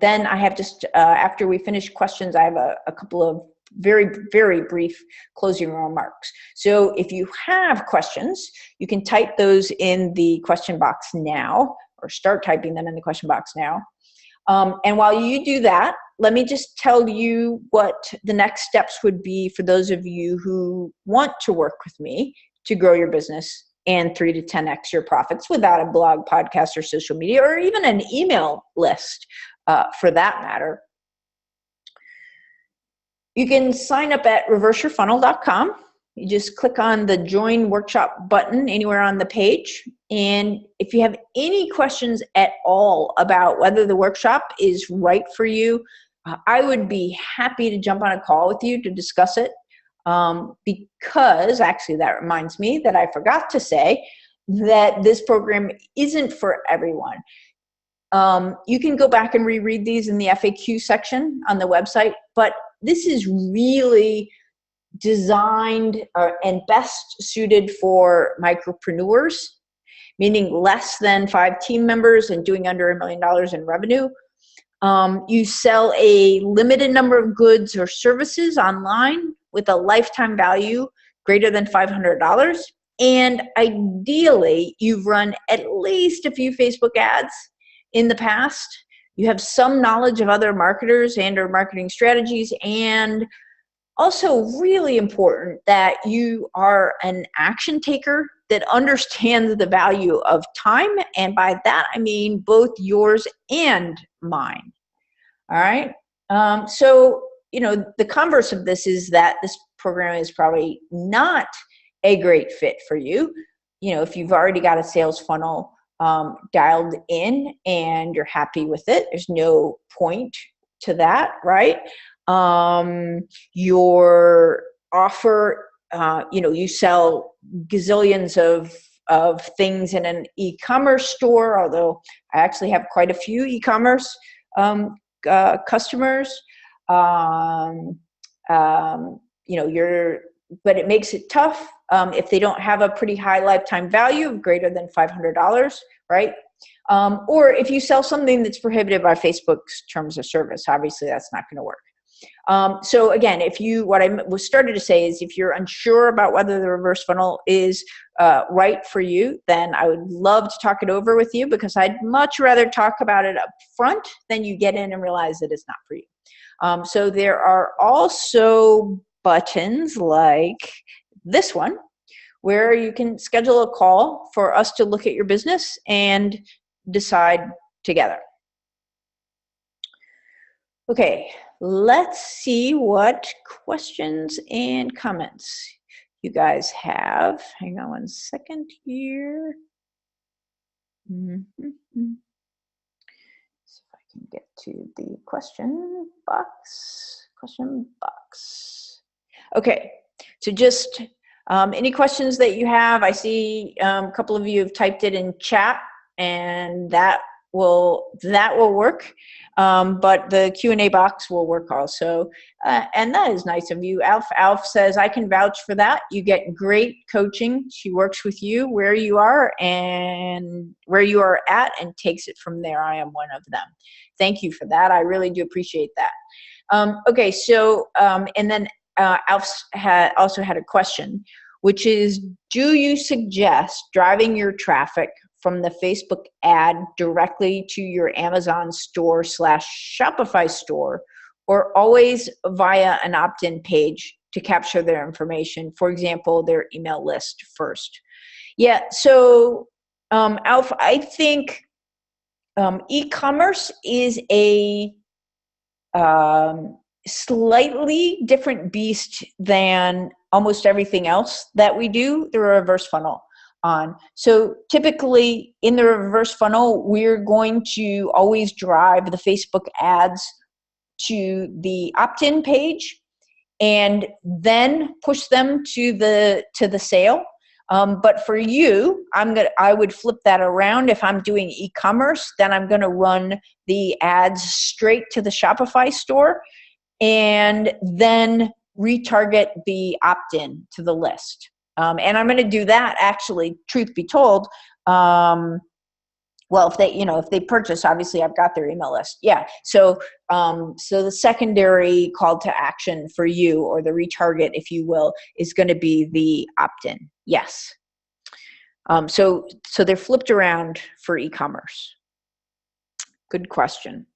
then I have just, after we finish questions, I have a couple of very, very brief closing remarks. So if you have questions, you can type those in the question box now, or start typing them in the question box now. And while you do that, let me just tell you what the next steps would be for those of you who want to work with me to grow your business and 3 to 10x your profits without a blog, podcast, or social media, or even an email list for that matter. You can sign up at reverseyourfunnel.com. You just click on the Join Workshop button anywhere on the page. And if you have any questions at all about whether the workshop is right for you, I would be happy to jump on a call with you to discuss it. Because actually that reminds me that I forgot to say that this program isn't for everyone. You can go back and reread these in the FAQ section on the website, but this is really designed and best suited for micropreneurs, meaning less than 5 team members and doing under $1 million in revenue. You sell a limited number of goods or services online with a lifetime value greater than $500. And ideally, you've run at least a few Facebook ads in the past. You have some knowledge of other marketers and or marketing strategies, and also really important that you are an action taker that understands the value of time. And by that, I mean both yours and mine. All right. So, the converse of this is that this program is probably not a great fit for you. If you've already got a sales funnel dialed in and you're happy with it, there's no point to that, right? Your offer, you sell gazillions of things in an e-commerce store, although I actually have quite a few e-commerce customers. But it makes it tough if they don't have a pretty high lifetime value of greater than $500, right? Or if you sell something that's prohibited by Facebook's terms of service, obviously that's not going to work. So again, what I was started to say is if you're unsure about whether the reverse funnel is right for you, then I would love to talk it over with you, because I'd much rather talk about it up front than you get in and realize that it's not for you. So there are also buttons like this one, where you can schedule a call for us to look at your business and decide together. Okay, let's see what questions and comments you guys have. Hang on one second here. See if I can get to the question box. Okay, so just any questions that you have. I see a couple of you have typed it in chat, and that will work. But the Q&A box will work also. And that is nice of you. Alf says, I can vouch for that. You get great coaching. She works with you where you are at and takes it from there. I am one of them. Thank you for that. I really do appreciate that. Okay, so, and then Alf also had a question, which is, do you suggest driving your traffic from the Facebook ad directly to your Amazon store / Shopify store, or always via an opt-in page to capture their information, for example, their email list first? Yeah, so Alf, I think e-commerce is a slightly different beast than almost everything else that we do through a reverse funnel on. So typically in the reverse funnel, we're going to always drive the Facebook ads to the opt-in page and then push them to the sale. But for you, I would flip that around. If I'm doing e-commerce, then I'm going to run the ads straight to the Shopify store and then retarget the opt-in to the list. And I'm going to do that, actually, truth be told. Well, if they purchase, obviously I've got their email list. Yeah. So the secondary call to action for you, or the retarget, if you will, is going to be the opt-in. Yes. So they're flipped around for e-commerce. Good question.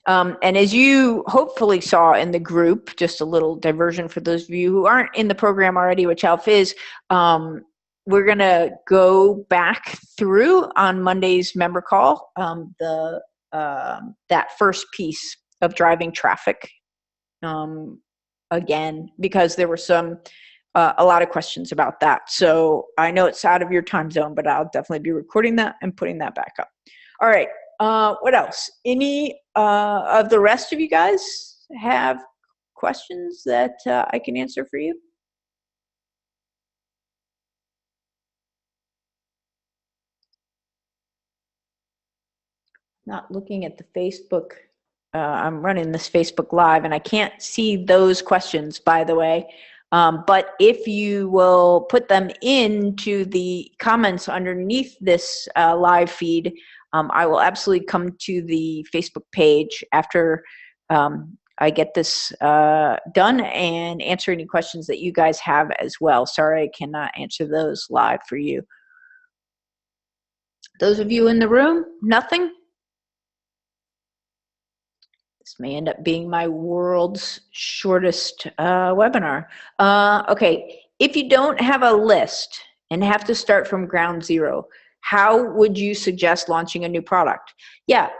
And as you hopefully saw in the group, just a little diversion for those of you who aren't in the program already, which Alf is, we're going to go back through on Monday's member call, that first piece of driving traffic again, because there were a lot of questions about that. So I know it's out of your time zone, but I'll definitely be recording that and putting that back up. All right. What else? Any of the rest of you guys have questions that I can answer for you? Not looking at the Facebook. I'm running this Facebook Live, and I can't see those questions, by the way. But if you will put them into the comments underneath this live feed, I will absolutely come to the Facebook page after I get this done and answer any questions that you guys have as well. Sorry, I cannot answer those live for you. Those of you in the room, nothing? This may end up being my world's shortest webinar. Okay, if you don't have a list and have to start from ground zero, how would you suggest launching a new product? Yeah,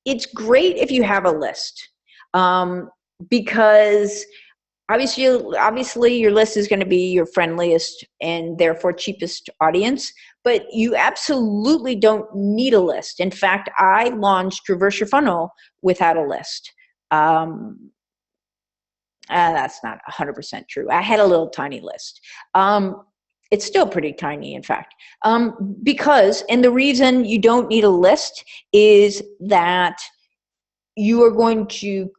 it's great if you have a list, because obviously your list is going to be your friendliest and therefore cheapest audience, but you absolutely don't need a list. In fact, I launched Reverse Your Funnel without a list. That's not 100% true. I had a little tiny list. It's still pretty tiny, in fact, because, and the reason you don't need a list is that you are going to,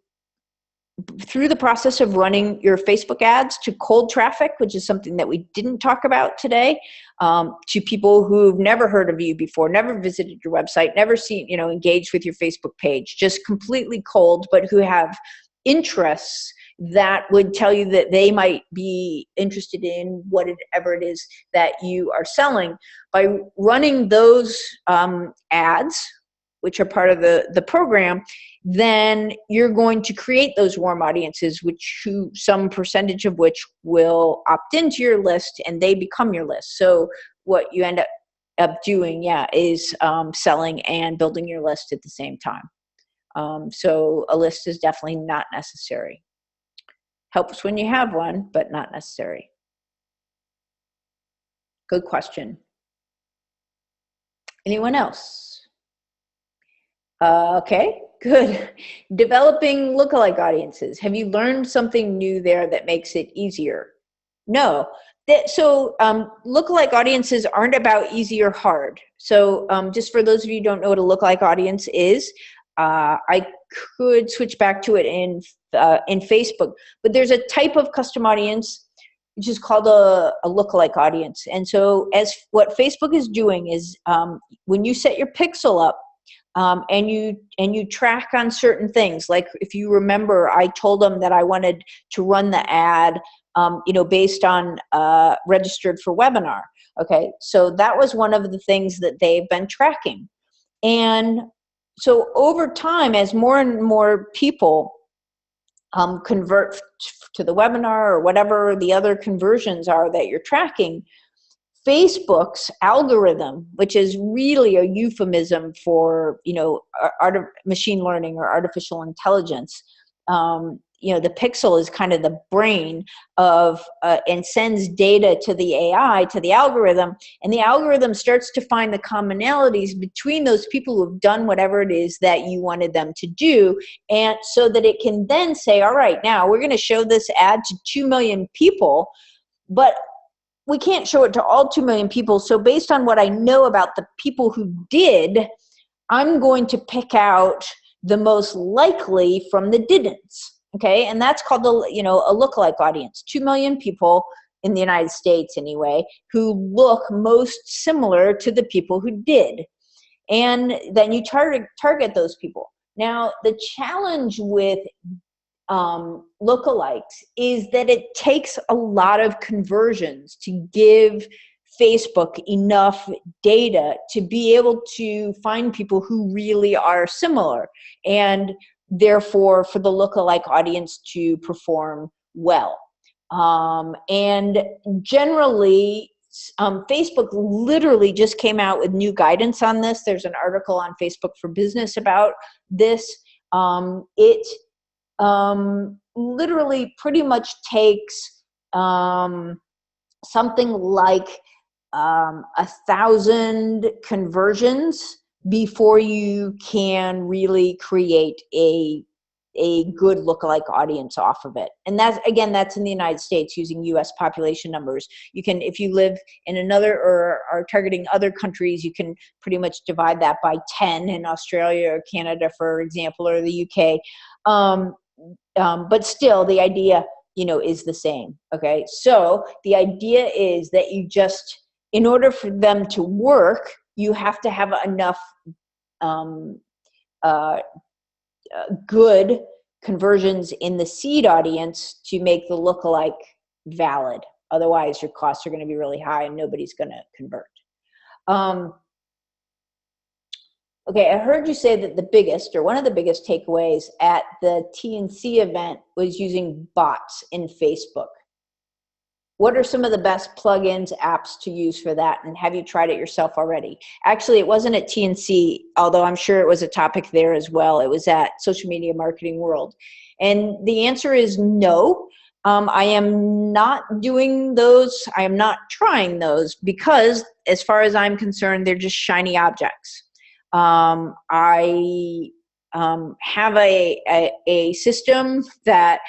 through the process of running your Facebook ads to cold traffic, which is something that we didn't talk about today, to people who've never heard of you before, never visited your website, never seen, engaged with your Facebook page, just completely cold, but who have interests that would tell you that they might be interested in whatever it is that you are selling. By running those ads, which are part of the program, then you're going to create those warm audiences, some percentage of which will opt into your list and they become your list. So what you end up doing, is selling and building your list at the same time. So a list is definitely not necessary. Helps when you have one, but not necessary. Good question. Anyone else? Okay, good. Developing lookalike audiences. Have you learned something new there that makes it easier? No. So lookalike audiences aren't about easy or hard. So just for those of you who don't know what a lookalike audience is, I could switch back to it in Facebook, but there's a type of custom audience which is called a lookalike audience. And so what Facebook is doing is when you set your pixel up, and you track on certain things, like if you remember, I told them that I wanted to run the ad, based on registered for webinar. Okay, so that was one of the things that they've been tracking. And so over time, as more and more people convert to the webinar or whatever the other conversions are that you're tracking, Facebook's algorithm, which is really a euphemism for, machine learning or artificial intelligence, the pixel is kind of the brain of, and sends data to the AI, to the algorithm, and the algorithm starts to find the commonalities between those people who have done whatever it is that you wanted them to do, and so that it can then say, all right, now we're going to show this ad to 2 million people, but we can't show it to all 2 million people. So based on what I know about the people who did, I'm going to pick out the most likely from the didn'ts. Okay, and that's called a lookalike audience. 2 million people in the United States anyway, who look most similar to the people who did. And then you target those people. Now, the challenge with lookalikes is that it takes a lot of conversions to give Facebook enough data to be able to find people who really are similar, and therefore for the lookalike audience to perform well. And generally, Facebook literally just came out with new guidance on this. There's an article on Facebook for Business about this. It literally pretty much takes something like 1,000 conversions before you can really create a good lookalike audience off of it. And that's in the United States using US population numbers. You can, if you live in another or are targeting other countries, you can pretty much divide that by 10 in Australia or Canada, for example, or the UK. But still the idea, is the same. Okay. So the idea is that you just, in order for them to work, you have to have enough good conversions in the seed audience to make the lookalike valid. Otherwise, your costs are going to be really high and nobody's going to convert. Okay, I heard you say that the biggest, or one of the biggest takeaways at the TNC event was using bots in Facebook. What are some of the best plugins, apps to use for that? And have you tried it yourself already? Actually, it wasn't at TNC, although I'm sure it was a topic there as well. It was at Social Media Marketing World. And the answer is no. I am not doing those. I am not trying those because, as far as I'm concerned, they're just shiny objects. I have a system that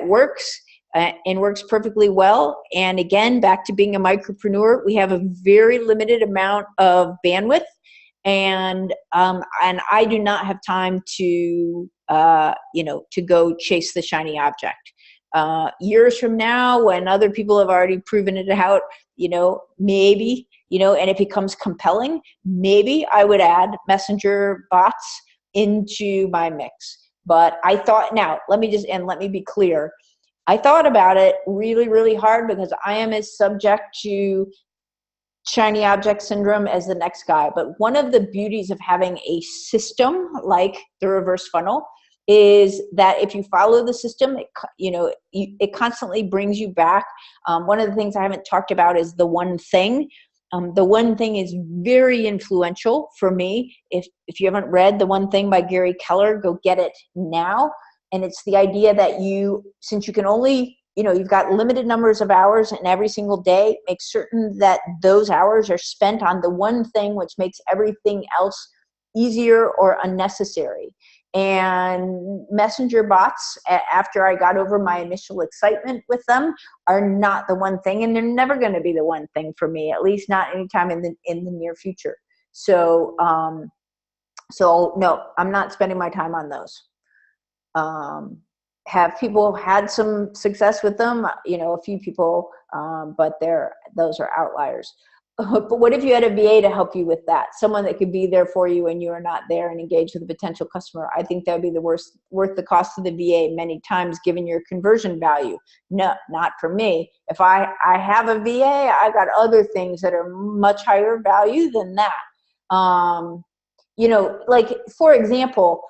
works and works perfectly well. And again, back to being a micropreneur, we have a very limited amount of bandwidth, and I do not have time to to go chase the shiny object. Years from now, when other people have already proven it out, maybe, and it becomes compelling, maybe I would add messenger bots into my mix. But I thought, now let me be clear. I thought about it really, really hard, because I am as subject to shiny object syndrome as the next guy. But one of the beauties of having a system like the reverse funnel is that if you follow the system, it constantly brings you back. One of the things I haven't talked about is the one thing. The one thing is very influential for me. If you haven't read The One Thing by Gary Keller, go get it now. And it's the idea that since you can only, you've got limited numbers of hours in every single day, make certain that those hours are spent on the one thing which makes everything else easier or unnecessary. And messenger bots, after I got over my initial excitement with them, are not the one thing, and they're never going to be the one thing for me, at least not anytime in the near future. So no, I'm not spending my time on those. Have people had some success with them? A few people, but those are outliers. But what if you had a VA to help you with that? Someone that could be there for you when you are not there and engage with a potential customer. I think that would be worth the cost of the VA many times, given your conversion value. No, not for me. If I have a VA, I got other things that are much higher value than that. Like for example,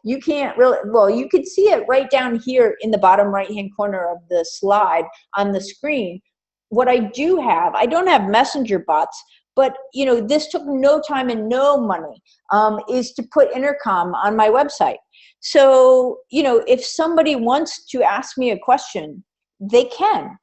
you can't really, you could see it right down here in the bottom right-hand corner of the slide on the screen. What I do have, I don't have messenger bots, but this took no time and no money, is to put intercom on my website. So, if somebody wants to ask me a question, they can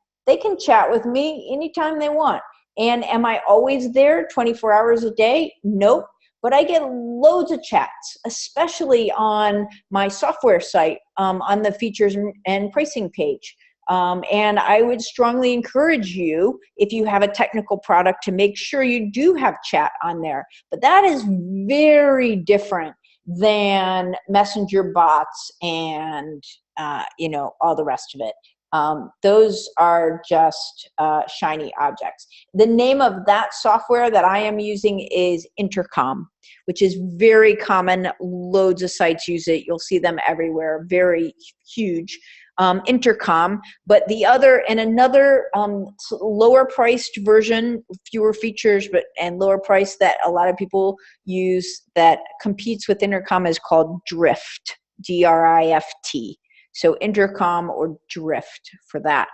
chat with me anytime they want. And am I always there 24 hours a day? Nope. But I get loads of chats, especially on my software site, on the features and pricing page. And I would strongly encourage you, if you have a technical product, to make sure you do have chat on there. But that is very different than messenger bots and, all the rest of it. Those are just shiny objects. The name of that software that I am using is Intercom, which is very common. Loads of sites use it. You'll see them everywhere. Very huge. Intercom, but another lower priced version, fewer features, and lower price that a lot of people use that competes with Intercom is called Drift, D-R-I-F-T. So Intercom or Drift for that.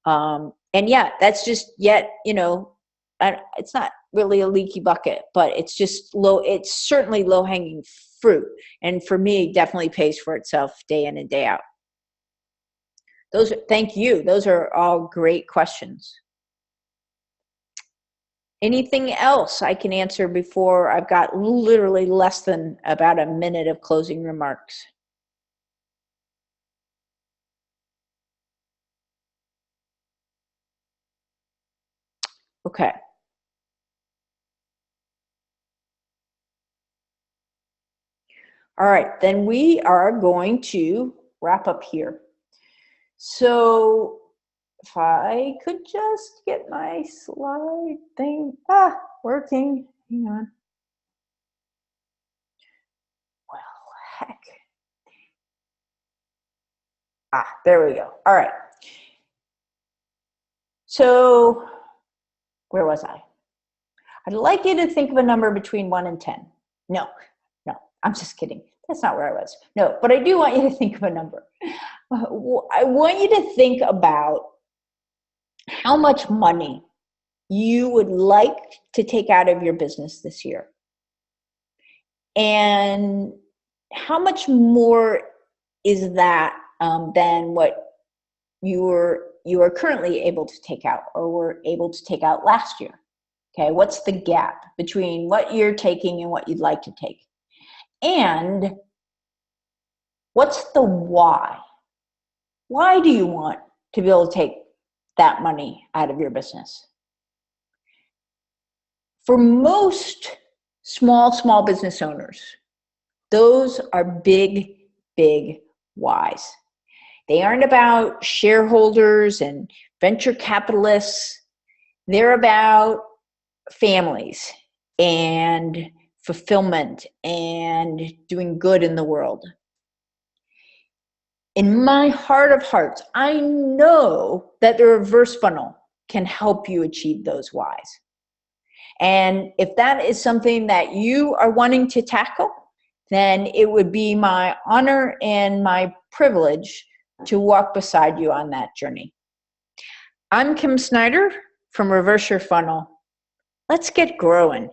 And yeah, that's just it's not really a leaky bucket, but it's just it's certainly low hanging fruit. And for me, definitely pays for itself day in and day out. Thank you. Those are all great questions. Anything else I can answer before I've got literally less than about a minute of closing remarks? Okay. All right, then we are going to wrap up here. So if I could just get my slide thing working. Hang on. Well, heck. There we go. All right. So where was I? I'd like you to think of a number between 1 and 10. No, I'm just kidding. That's not where I was. No, but I do want you to think of a number. I want you to think about how much money you would like to take out of your business this year. And how much more is that than what you are currently able to take out or were able to take out last year? Okay, what's the gap between what you're taking and what you'd like to take? And what's the why? Why do you want to be able to take that money out of your business? For most small business owners, those are big whys. They aren't about shareholders and venture capitalists. They're about families and fulfillment and doing good in the world. In my heart of hearts, I know that the reverse funnel can help you achieve those whys. And if that is something that you are wanting to tackle, then it would be my honor and my privilege to walk beside you on that journey. I'm Kim Snyder from Reverse Your Funnel. Let's get growing.